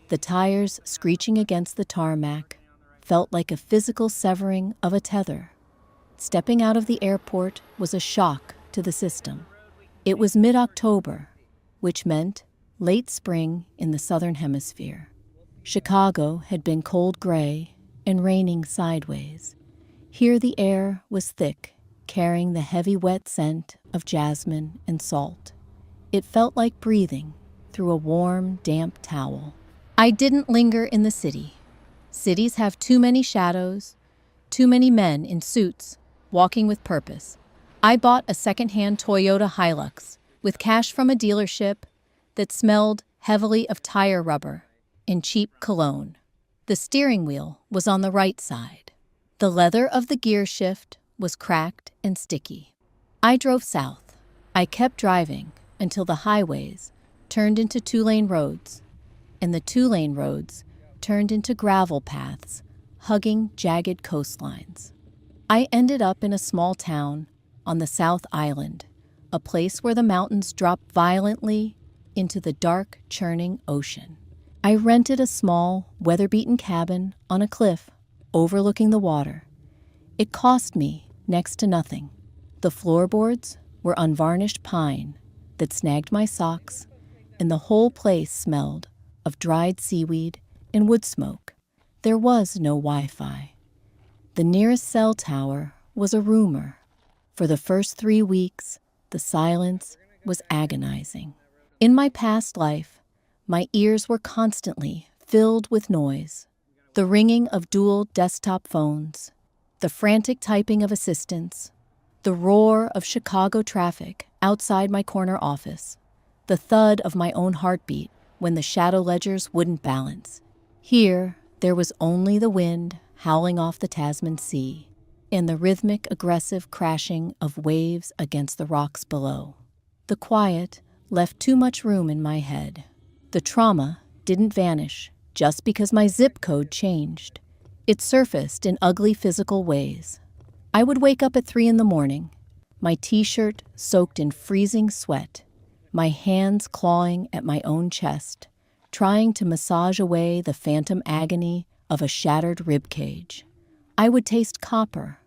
the tires screeching against the tarmac felt like a physical severing of a tether. Stepping out of the airport was a shock to the system. It was mid-October, which meant late spring in the southern hemisphere. Chicago had been cold gray and raining sideways. Here the air was thick, carrying the heavy wet scent of jasmine and salt. It felt like breathing through a warm, damp towel. I didn't linger in the city. Cities have too many shadows, too many men in suits walking with purpose. I bought a second-hand Toyota Hilux with cash from a dealership that smelled heavily of tire rubber and cheap cologne. The steering wheel was on the right side. The leather of the gear shift was cracked and sticky. I drove south. I kept driving until the highways turned into two-lane roads, and the two-lane roads turned into gravel paths, hugging jagged coastlines. I ended up in a small town on the South Island, a place where the mountains dropped violently into the dark, churning ocean. I rented a small, weather-beaten cabin on a cliff overlooking the water. It cost me next to nothing. The floorboards were unvarnished pine that snagged my socks, and the whole place smelled of dried seaweed and wood smoke. There was no Wi-Fi. The nearest cell tower was a rumor. For the first 3 weeks, the silence was agonizing. In my past life, my ears were constantly filled with noise. The ringing of dual desktop phones, the frantic typing of assistants, the roar of Chicago traffic outside my corner office, the thud of my own heartbeat when the shadow ledgers wouldn't balance. Here, there was only the wind howling off the Tasman Sea and the rhythmic, aggressive crashing of waves against the rocks below. The quiet left too much room in my head. The trauma didn't vanish just because my zip code changed. It surfaced in ugly physical ways. I would wake up at 3 in the morning, my t-shirt soaked in freezing sweat, my hands clawing at my own chest, trying to massage away the phantom agony of a shattered rib cage. I would taste copper.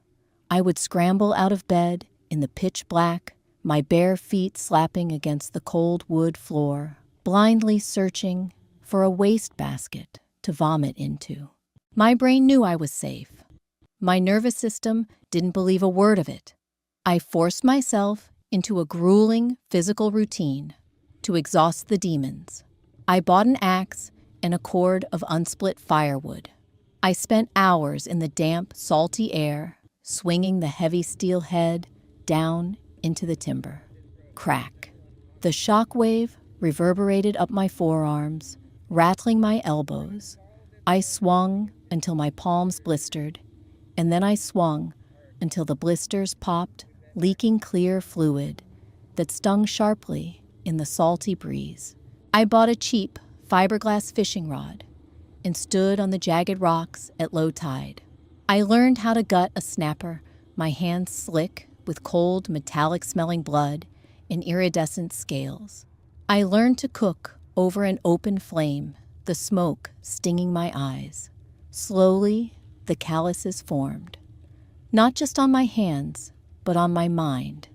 I would scramble out of bed in the pitch black, my bare feet slapping against the cold wood floor, blindly searching for a wastebasket to vomit into. My brain knew I was safe. My nervous system didn't believe a word of it. I forced myself into a grueling physical routine to exhaust the demons. I bought an axe and a cord of unsplit firewood. I spent hours in the damp, salty air, swinging the heavy steel head down into the timber. Crack. The shock wave reverberated up my forearms, rattling my elbows. I swung until my palms blistered, and then I swung until the blisters popped, leaking clear fluid that stung sharply in the salty breeze. I bought a cheap fiberglass fishing rod and stood on the jagged rocks at low tide. I learned how to gut a snapper, my hands slick with cold, metallic-smelling blood and iridescent scales. I learned to cook over an open flame, the smoke stinging my eyes. Slowly, the calluses formed. Not just on my hands, but on my mind.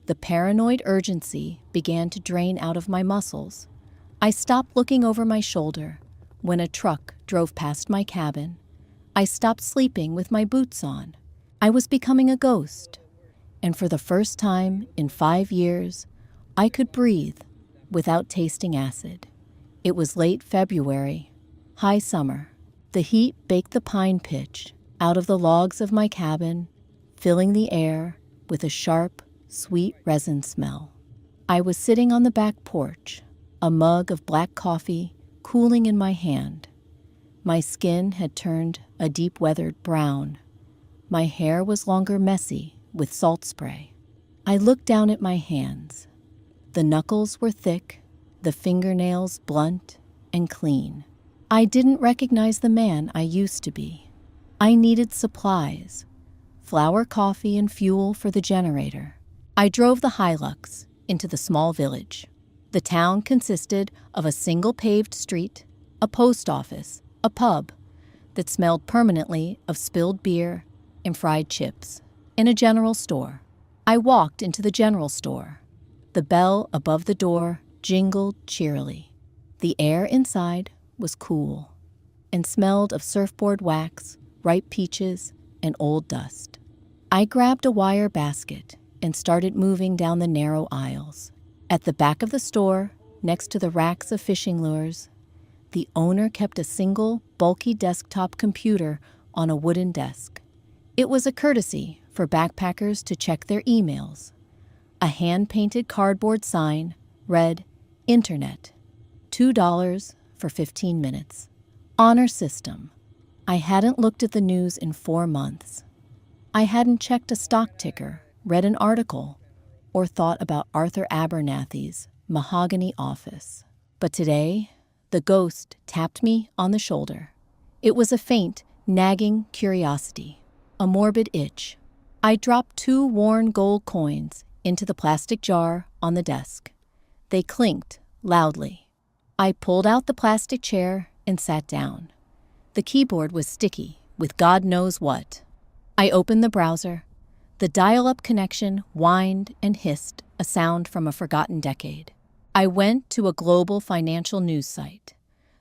The paranoid urgency began to drain out of my muscles. I stopped looking over my shoulder when a truck drove past my cabin. I stopped sleeping with my boots on. I was becoming a ghost. And for the first time in 5 years, I could breathe without tasting acid. It was late February, high summer. The heat baked the pine pitch out of the logs of my cabin, filling the air with a sharp, sweet resin smell. I was sitting on the back porch, a mug of black coffee cooling in my hand. My skin had turned a deep-weathered brown. My hair was longer messy with salt spray. I looked down at my hands. The knuckles were thick, the fingernails blunt and clean. I didn't recognize the man I used to be. I needed supplies, flour, coffee, and fuel for the generator. I drove the Hilux into the small village. The town consisted of a single paved street, a post office, a pub that smelled permanently of spilled beer and fried chips, and a general store. I walked into the general store. The bell above the door jingled cheerily. The air inside was cool and smelled of surfboard wax, ripe peaches, and old dust. I grabbed a wire basket and started moving down the narrow aisles. At the back of the store, next to the racks of fishing lures, the owner kept a single, bulky desktop computer on a wooden desk. It was a courtesy for backpackers to check their emails. A hand-painted cardboard sign read, Internet, $2 for 15 minutes. Honor system. I hadn't looked at the news in 4 months. I hadn't checked a stock ticker, read an article, or thought about Arthur Abernathy's mahogany office. But today, the ghost tapped me on the shoulder. It was a faint, nagging curiosity, a morbid itch. I dropped 2 worn gold coins into the plastic jar on the desk. They clinked loudly. I pulled out the plastic chair and sat down. The keyboard was sticky with God knows what. I opened the browser. The dial-up connection whined and hissed, a sound from a forgotten decade. I went to a global financial news site.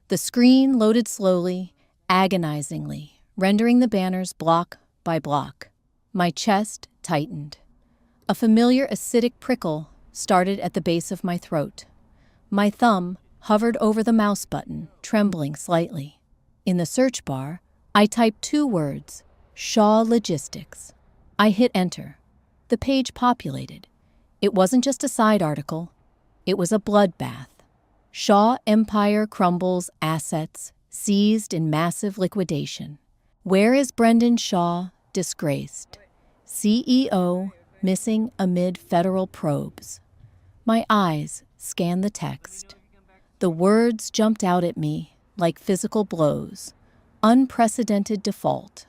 The screen loaded slowly, agonizingly, rendering the banners block by block. My chest tightened. A familiar acidic prickle started at the base of my throat. My thumb hovered over the mouse button, trembling slightly. In the search bar, I typed 2 words, Shaw Logistics. I hit enter. The page populated. It wasn't just a side article. It was a bloodbath. Shaw Empire crumbles, assets seized in massive liquidation. Where is Brendan Shaw, disgraced? CEO missing amid federal probes. My eyes scanned the text. The words jumped out at me like physical blows. Unprecedented default.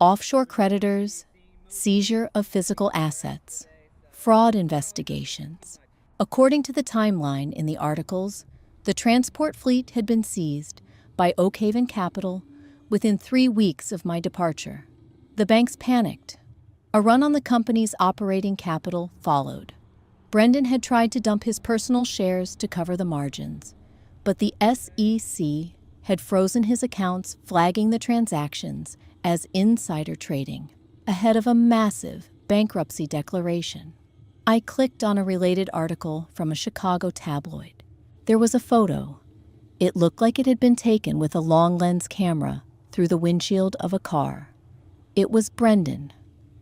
Offshore creditors. Seizure of physical assets. Fraud investigations. According to the timeline in the articles, the transport fleet had been seized by Oakhaven Capital within 3 weeks of my departure. The banks panicked. A run on the company's operating capital followed. Brendan had tried to dump his personal shares to cover the margins, but the SEC had frozen his accounts, flagging the transactions as insider trading, ahead of a massive bankruptcy declaration. I clicked on a related article from a Chicago tabloid. There was a photo. It looked like it had been taken with a long-lens camera through the windshield of a car. It was Brendan.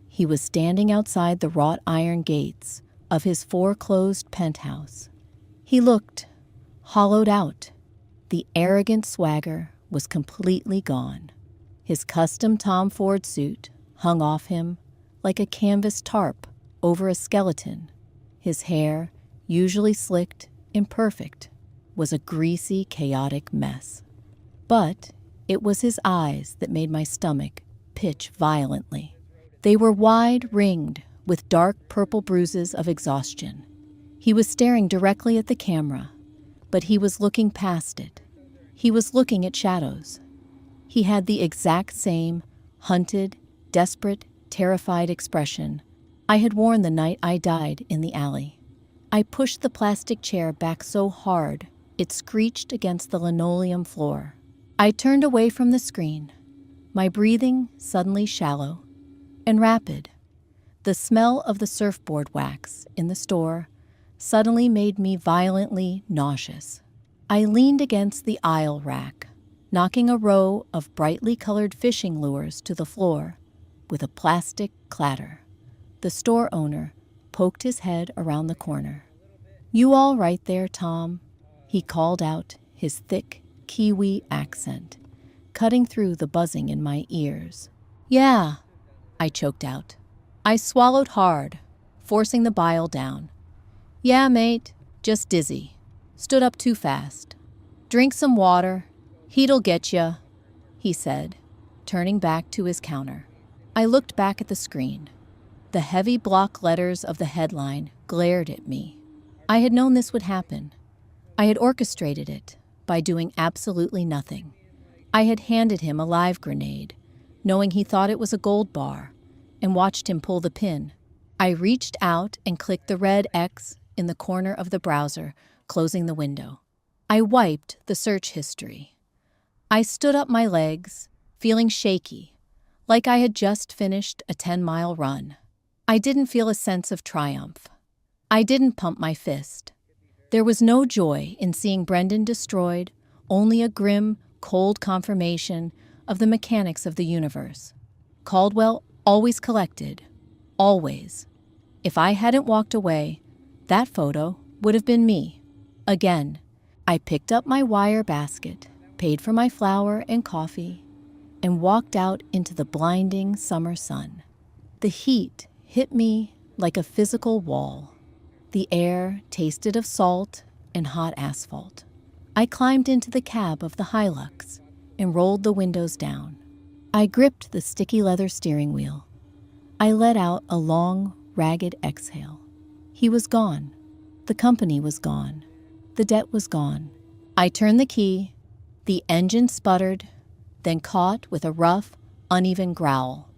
He was standing outside the wrought iron gates of his foreclosed penthouse. He looked hollowed out. The arrogant swagger was completely gone. His custom Tom Ford suit hung off him like a canvas tarp over a skeleton. His hair, usually slicked, imperfect, was a greasy, chaotic mess. But it was his eyes that made my stomach pitch violently. They were wide-ringed with dark purple bruises of exhaustion. He was staring directly at the camera, but he was looking past it. He was looking at shadows. He had the exact same hunted, desperate, terrified expression I had worn the night I died in the alley. I pushed the plastic chair back so hard it screeched against the linoleum floor. I turned away from the screen, my breathing suddenly shallow and rapid. The smell of the surfboard wax in the store suddenly made me violently nauseous. I leaned against the aisle rack, knocking a row of brightly colored fishing lures to the floor with a plastic clatter. The store owner poked his head around the corner. "You all right there, Tom?" he called out, his thick Kiwi accent cutting through the buzzing in my ears. "Yeah," I choked out. I swallowed hard, forcing the bile down. "Yeah, mate, just dizzy. Stood up too fast. Drink some water. Heat'll get ya," he said, turning back to his counter. I looked back at the screen. The heavy block letters of the headline glared at me. I had known this would happen. I had orchestrated it by doing absolutely nothing. I had handed him a live grenade, knowing he thought it was a gold bar, and watched him pull the pin. I reached out and clicked the red X in the corner of the browser, closing the window. I wiped the search history. I stood up my legs, feeling shaky, like I had just finished a 10-mile run. I didn't feel a sense of triumph. I didn't pump my fist. There was no joy in seeing Brendan destroyed, only a grim, cold confirmation of the mechanics of the universe. Caldwell always collected. Always. If I hadn't walked away, that photo would have been me. Again, I picked up my wire basket, paid for my flour and coffee, and walked out into the blinding summer sun. The heat hit me like a physical wall. The air tasted of salt and hot asphalt. I climbed into the cab of the Hilux and rolled the windows down. I gripped the sticky leather steering wheel. I let out a long, ragged exhale. He was gone. The company was gone. The debt was gone. I turned the key. The engine sputtered, then caught with a rough, uneven growl.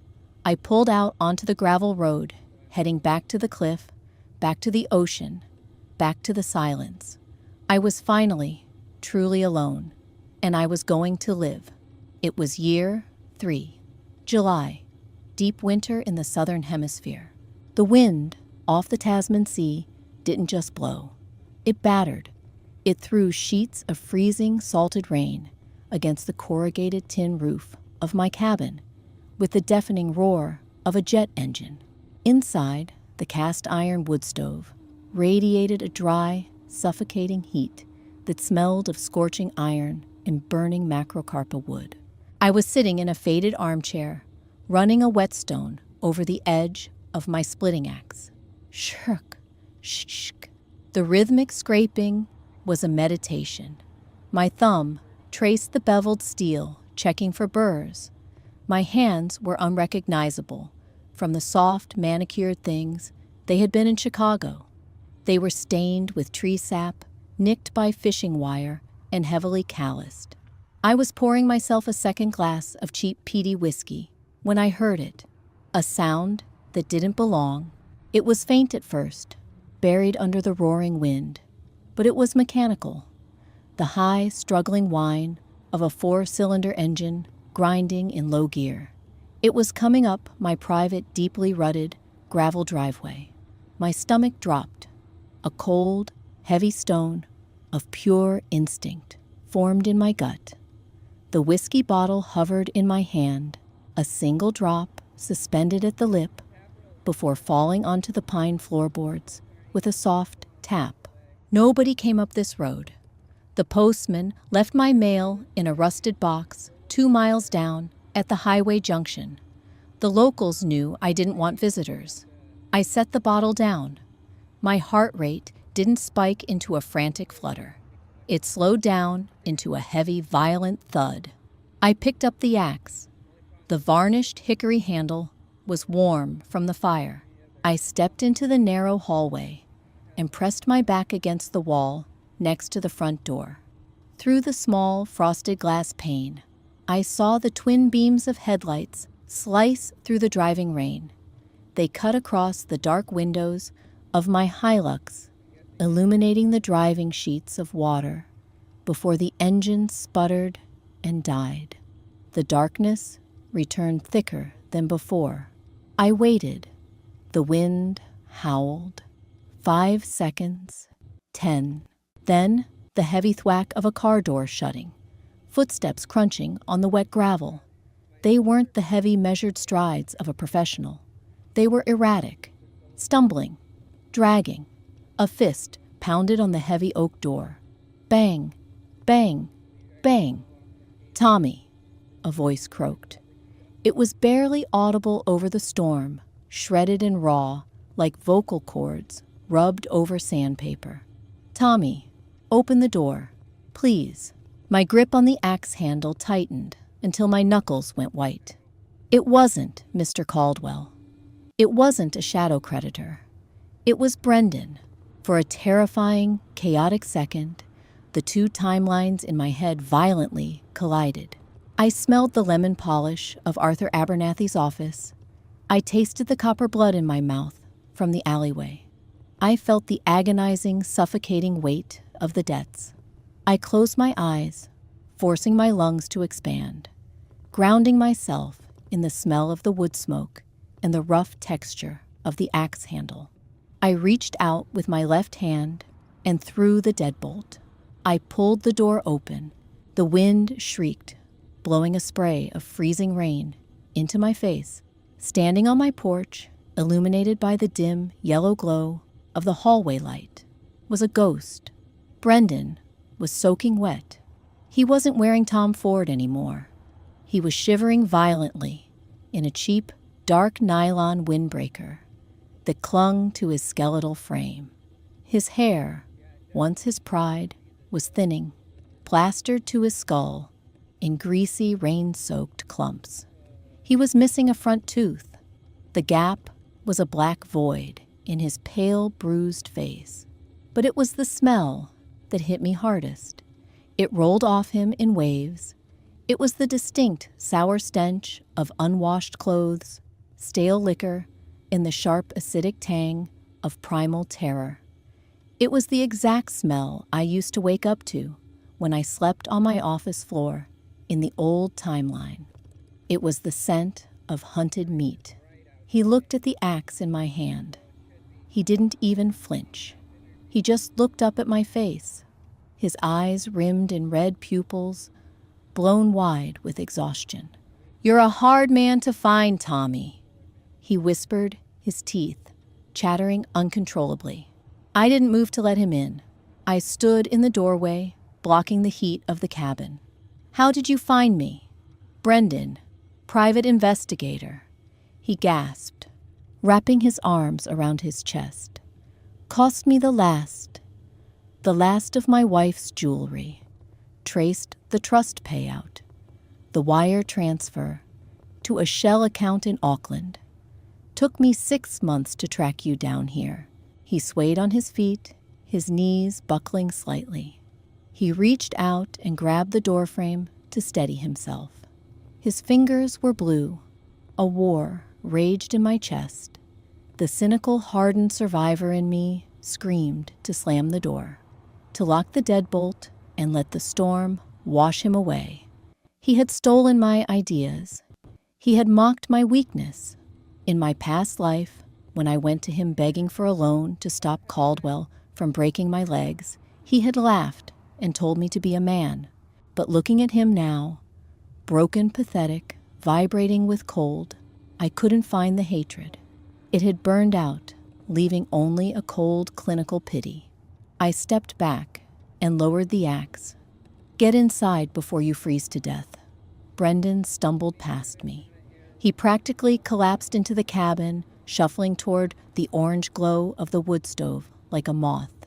I pulled out onto the gravel road, heading back to the cliff, back to the ocean, back to the silence. I was finally, truly alone, and I was going to live. It was year 3, July. deep winter in the southern hemisphere. The wind, off the Tasman Sea, didn't just blow. It battered. It threw sheets of freezing, salted rain against the corrugated tin roof of my cabin with the deafening roar of a jet engine. Inside, the cast iron wood stove radiated a dry, suffocating heat that smelled of scorching iron and burning macrocarpa wood. I was sitting in a faded armchair, running a whetstone over the edge of my splitting axe. Shirk, shk. The rhythmic scraping was a meditation. My thumb traced the beveled steel, checking for burrs. My hands were unrecognizable from the soft, manicured things they had been in Chicago. They were stained with tree sap, nicked by fishing wire, and heavily calloused. I was pouring myself a second glass of cheap peaty whiskey when I heard it, a sound that didn't belong. It was faint at first, buried under the roaring wind, but it was mechanical. The high, struggling whine of a 4-cylinder engine grinding in low gear. It was coming up my private, deeply rutted gravel driveway. My stomach dropped. A cold, heavy stone of pure instinct formed in my gut. The whiskey bottle hovered in my hand, a single drop suspended at the lip before falling onto the pine floorboards with a soft tap. Nobody came up this road. The postman left my mail in a rusted box 2 miles down at the highway junction. The locals knew I didn't want visitors. I set the bottle down. My heart rate didn't spike into a frantic flutter. It slowed down into a heavy, violent thud. I picked up the axe. The varnished hickory handle was warm from the fire. I stepped into the narrow hallway and pressed my back against the wall next to the front door. Through the small, frosted glass pane, I saw the twin beams of headlights slice through the driving rain. They cut across the dark windows of my Hilux, illuminating the driving sheets of water before the engine sputtered and died. The darkness returned thicker than before. I waited. The wind howled. 5 seconds, 10. Then the heavy thwack of a car door shutting, footsteps crunching on the wet gravel. They weren't the heavy, measured strides of a professional. They were erratic, stumbling, dragging. A fist pounded on the heavy oak door. Bang, bang, bang. "Tommy," a voice croaked. It was barely audible over the storm, shredded and raw, like vocal cords rubbed over sandpaper. "Tommy, open the door, please." My grip on the axe handle tightened until my knuckles went white. It wasn't Mr. Caldwell. It wasn't a shadow creditor. It was Brendan. For a terrifying, chaotic second, the two timelines in my head violently collided. I smelled the lemon polish of Arthur Abernathy's office. I tasted the copper blood in my mouth from the alleyway. I felt the agonizing, suffocating weight of the debts. I closed my eyes, forcing my lungs to expand, grounding myself in the smell of the wood smoke and the rough texture of the axe handle. I reached out with my left hand and threw the deadbolt. I pulled the door open. The wind shrieked, blowing a spray of freezing rain into my face. Standing on my porch, illuminated by the dim yellow glow of the hallway light, was a ghost. Brendan was soaking wet. He wasn't wearing Tom Ford anymore. He was shivering violently in a cheap, dark nylon windbreaker that clung to his skeletal frame. His hair, once his pride, was thinning, plastered to his skull in greasy, rain-soaked clumps. He was missing a front tooth. The gap was a black void in his pale, bruised face. But it was the smell that hit me hardest. It rolled off him in waves. It was the distinct, sour stench of unwashed clothes, stale liquor, and the sharp, acidic tang of primal terror. It was the exact smell I used to wake up to when I slept on my office floor in the old timeline. It was the scent of hunted meat. He looked at the axe in my hand. He didn't even flinch. He just looked up at my face, his eyes rimmed in red pupils, blown wide with exhaustion. "You're a hard man to find, Tommy," he whispered, his teeth chattering uncontrollably. I didn't move to let him in. I stood in the doorway, blocking the heat of the cabin. "How did you find me?" "Brendan, private investigator," he gasped, wrapping his arms around his chest. "Cost me the last of my wife's jewelry. Traced the trust payout, the wire transfer, to a shell account in Auckland. Took me 6 months to track you down here." He swayed on his feet, his knees buckling slightly. He reached out and grabbed the doorframe to steady himself. His fingers were blue. A war raged in my chest. The cynical, hardened survivor in me screamed to slam the door, to lock the deadbolt and let the storm wash him away. He had stolen my ideas. He had mocked my weakness. In my past life, when I went to him begging for a loan to stop Caldwell from breaking my legs, he had laughed and told me to be a man. But looking at him now, broken, pathetic, vibrating with cold, I couldn't find the hatred. It had burned out, leaving only a cold, clinical pity. I stepped back and lowered the axe. "Get inside before you freeze to death." Brendan stumbled past me. He practically collapsed into the cabin, shuffling toward the orange glow of the wood stove like a moth.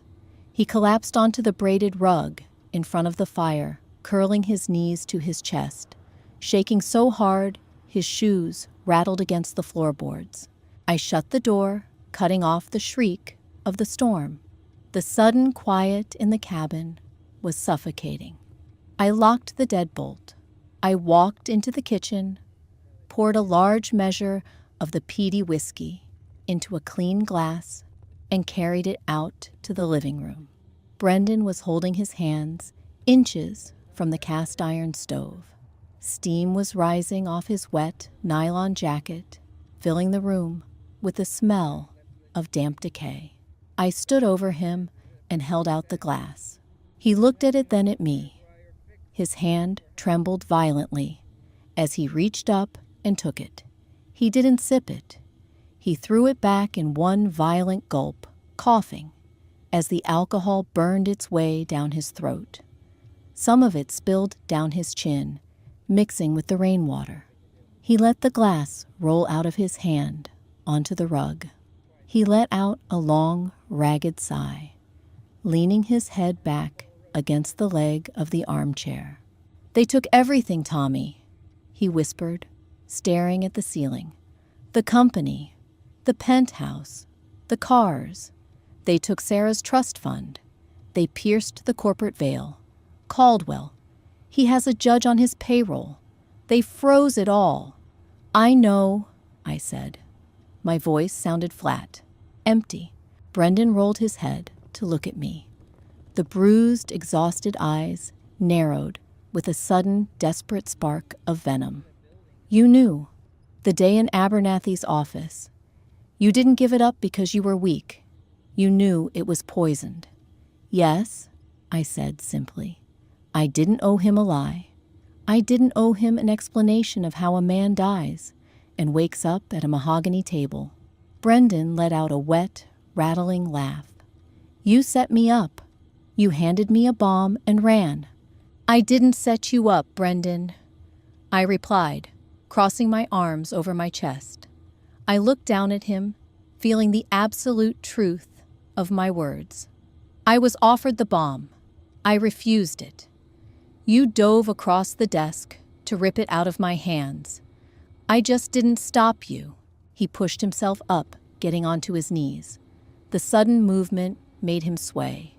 He collapsed onto the braided rug in front of the fire, curling his knees to his chest, shaking so hard his shoes rattled against the floorboards. I shut the door, cutting off the shriek of the storm. The sudden quiet in the cabin was suffocating. I locked the deadbolt. I walked into the kitchen, poured a large measure of the peaty whiskey into a clean glass, and carried it out to the living room. Brendan was holding his hands inches from the cast iron stove. Steam was rising off his wet nylon jacket, filling the room with the smell of damp decay. I stood over him and held out the glass. He looked at it, then at me. His hand trembled violently as he reached up and took it. He didn't sip it. He threw it back in one violent gulp, coughing, as the alcohol burned its way down his throat. Some of it spilled down his chin, mixing with the rainwater. He let the glass roll out of his hand onto the rug. He let out a long, ragged sigh, leaning his head back against the leg of the armchair. "They took everything, Tommy," he whispered, staring at the ceiling. "The company, the penthouse, the cars. They took Sarah's trust fund. They pierced the corporate veil. Caldwell, he has a judge on his payroll. They froze it all." "I know," I said. My voice sounded flat, empty. Brendan rolled his head to look at me. The bruised, exhausted eyes narrowed with a sudden, desperate spark of venom. "You knew. The day in Abernathy's office. You didn't give it up because you were weak. You knew it was poisoned." "Yes," I said simply. I didn't owe him a lie. I didn't owe him an explanation of how a man dies and wakes up at a mahogany table. Brendan let out a wet, rattling laugh. "You set me up. You handed me a bomb and ran." "I didn't set you up, Brendan," I replied, crossing my arms over my chest. I looked down at him, feeling the absolute truth of my words. "I was offered the bomb. I refused it. You dove across the desk to rip it out of my hands. I just didn't stop you." He pushed himself up, getting onto his knees. The sudden movement made him sway.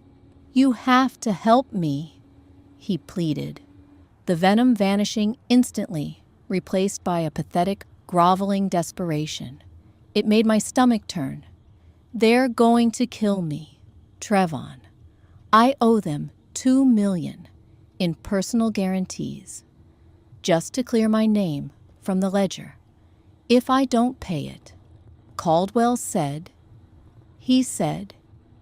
"You have to help me," he pleaded, the venom vanishing instantly, replaced by a pathetic, groveling desperation. It made my stomach turn. "They're going to kill me, Trevon. I owe them $2 million in personal guarantees, just to clear my name from the ledger. If I don't pay it, Caldwell said, he said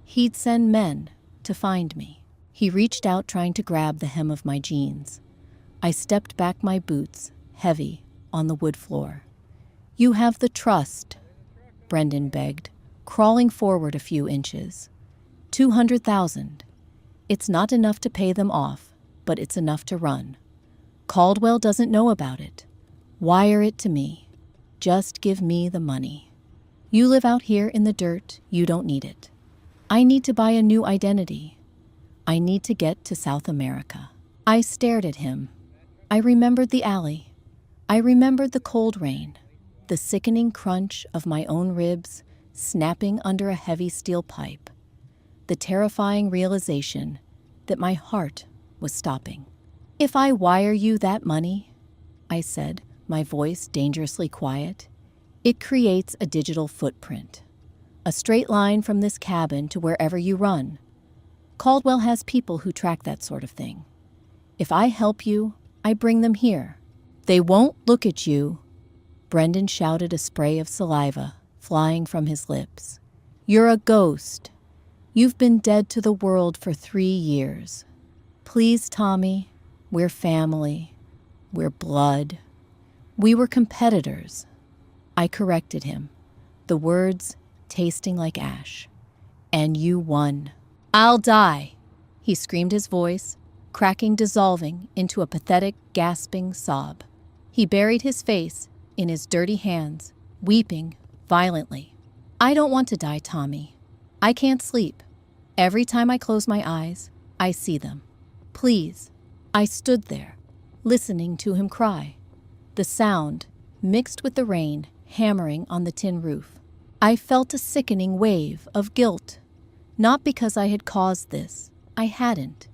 he'd send men to find me. He reached out, trying to grab the hem of my jeans. I stepped back, my boots heavy on the wood floor. You have the trust, Brendan begged, crawling forward a few inches. 200,000. It's not enough to pay them off, but it's enough to run. Caldwell doesn't know about it. Wire it to me. Just give me the money. You live out here in the dirt. You don't need it. I need to buy a new identity. I need to get to South America. I stared at him. I remembered the alley. I remembered the cold rain, the sickening crunch of my own ribs snapping under a heavy steel pipe, the terrifying realization that my heart was stopping. If I wire you that money, I said, my voice dangerously quiet, it creates a digital footprint, a straight line from this cabin to wherever you run. Caldwell has people who track that sort of thing. If I help you, I bring them here. They won't look at you. Brendan shouted, a spray of saliva flying from his lips. You're a ghost. You've been dead to the world for 3 years. Please, Tommy, we're family. We're blood. We were competitors. I corrected him, the words tasting like ash. And you won. I'll die, he screamed, his voice cracking, dissolving into a pathetic, gasping sob. He buried his face in his dirty hands, weeping violently. I don't want to die, Tommy. I can't sleep. Every time I close my eyes, I see them. Please. I stood there, listening to him cry. The sound, mixed with the rain hammering on the tin roof. I felt a sickening wave of guilt. Not because I had caused this, I hadn't,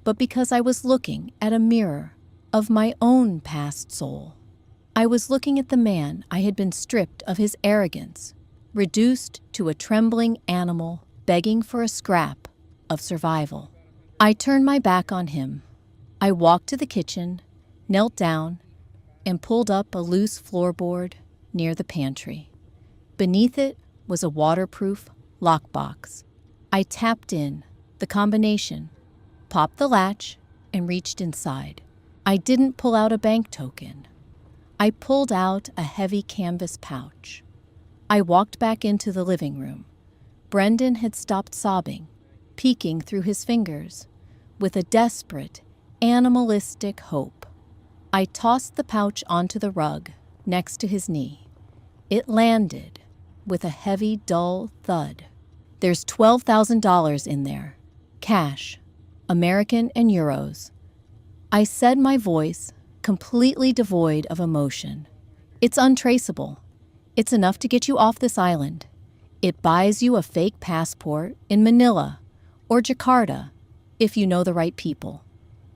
but because I was looking at a mirror of my own past soul. I was looking at the man I had been stripped of his arrogance, reduced to a trembling animal begging for a scrap of survival. I turned my back on him. I walked to the kitchen, knelt down, and pulled up a loose floorboard near the pantry. Beneath it was a waterproof lockbox. I tapped in the combination, popped the latch, and reached inside. I didn't pull out a bank token. I pulled out a heavy canvas pouch. I walked back into the living room. Brendan had stopped sobbing, peeking through his fingers with a desperate, animalistic hope. I tossed the pouch onto the rug next to his knee. It landed with a heavy, dull thud. There's $12,000 in there. Cash. American and euros. I said, my voice completely devoid of emotion. It's untraceable. It's enough to get you off this island. It buys you a fake passport in Manila or Jakarta if you know the right people.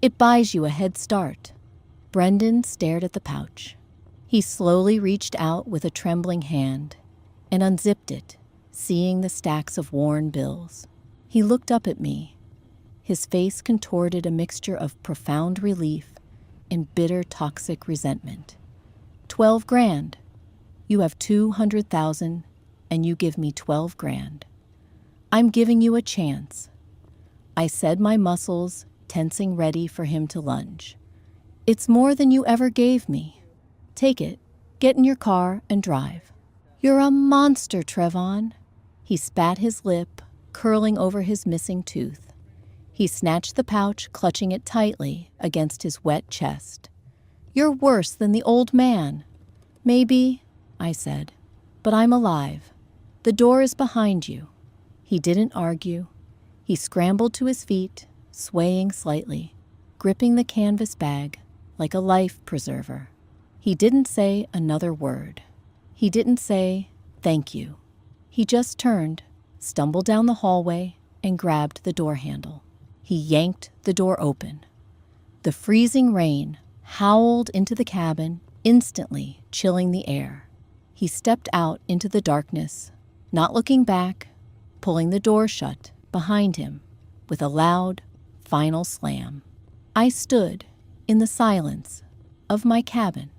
It buys you a head start. Brendan stared at the pouch. He slowly reached out with a trembling hand and unzipped it, seeing the stacks of worn bills. He looked up at me. His face contorted a mixture of profound relief and bitter, toxic resentment. 12 grand. You have 200,000 and you give me 12 grand. I'm giving you a chance. I said, my muscles tensing, ready for him to lunge. It's more than you ever gave me. Take it, get in your car and drive. You're a monster, Trevon. He spat his lip, curling over his missing tooth. He snatched the pouch, clutching it tightly against his wet chest. You're worse than the old man. Maybe, I said, but I'm alive. The door is behind you. He didn't argue. He scrambled to his feet, swaying slightly, gripping the canvas bag like a life preserver. He didn't say another word. He didn't say, thank you. He just turned, stumbled down the hallway, and grabbed the door handle. He yanked the door open. The freezing rain howled into the cabin, instantly chilling the air. He stepped out into the darkness, not looking back, pulling the door shut behind him with a loud, final slam. I stood in the silence of my cabin.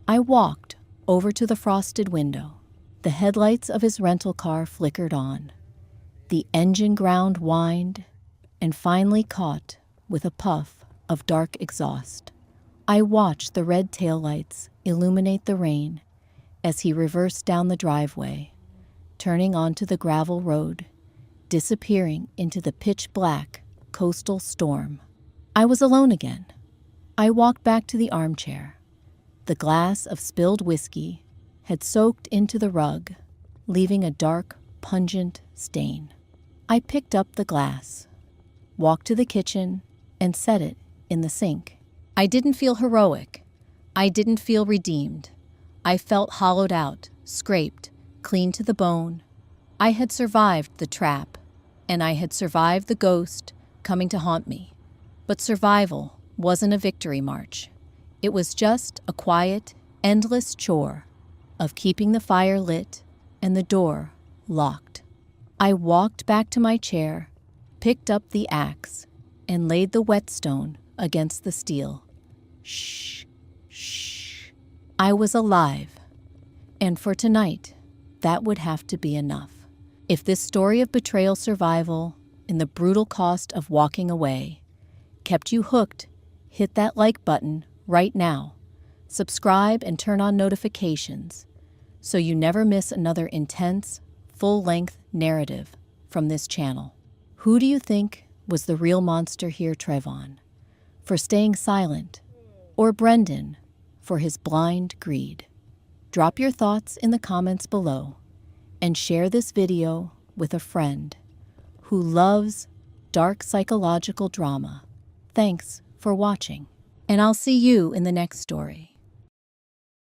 I walked over to the frosted window. The headlights of his rental car flickered on. The engine ground whined and finally caught with a puff of dark exhaust. I watched the red taillights illuminate the rain as he reversed down the driveway, turning onto the gravel road, disappearing into the pitch-black coastal storm. I was alone again. I walked back to the armchair. The glass of spilled whiskey had soaked into the rug, leaving a dark, pungent stain. I picked up the glass, walked to the kitchen, and set it in the sink. I didn't feel heroic. I didn't feel redeemed. I felt hollowed out, scraped, clean to the bone. I had survived the trap, and I had survived the ghost coming to haunt me. But survival wasn't a victory march. It was just a quiet, endless chore of keeping the fire lit and the door locked. I walked back to my chair, picked up the axe, and laid the whetstone against the steel. Shh, shh. I was alive. And for tonight, that would have to be enough. If this story of betrayal, survival, and the brutal cost of walking away kept you hooked, hit that like button right now. Subscribe and turn on notifications so you never miss another intense, full-length narrative from this channel. Who do you think was the real monster here, Trevon, for staying silent, or Brendan for his blind greed? Drop your thoughts in the comments below and share this video with a friend who loves dark psychological drama. Thanks for watching, and I'll see you in the next story.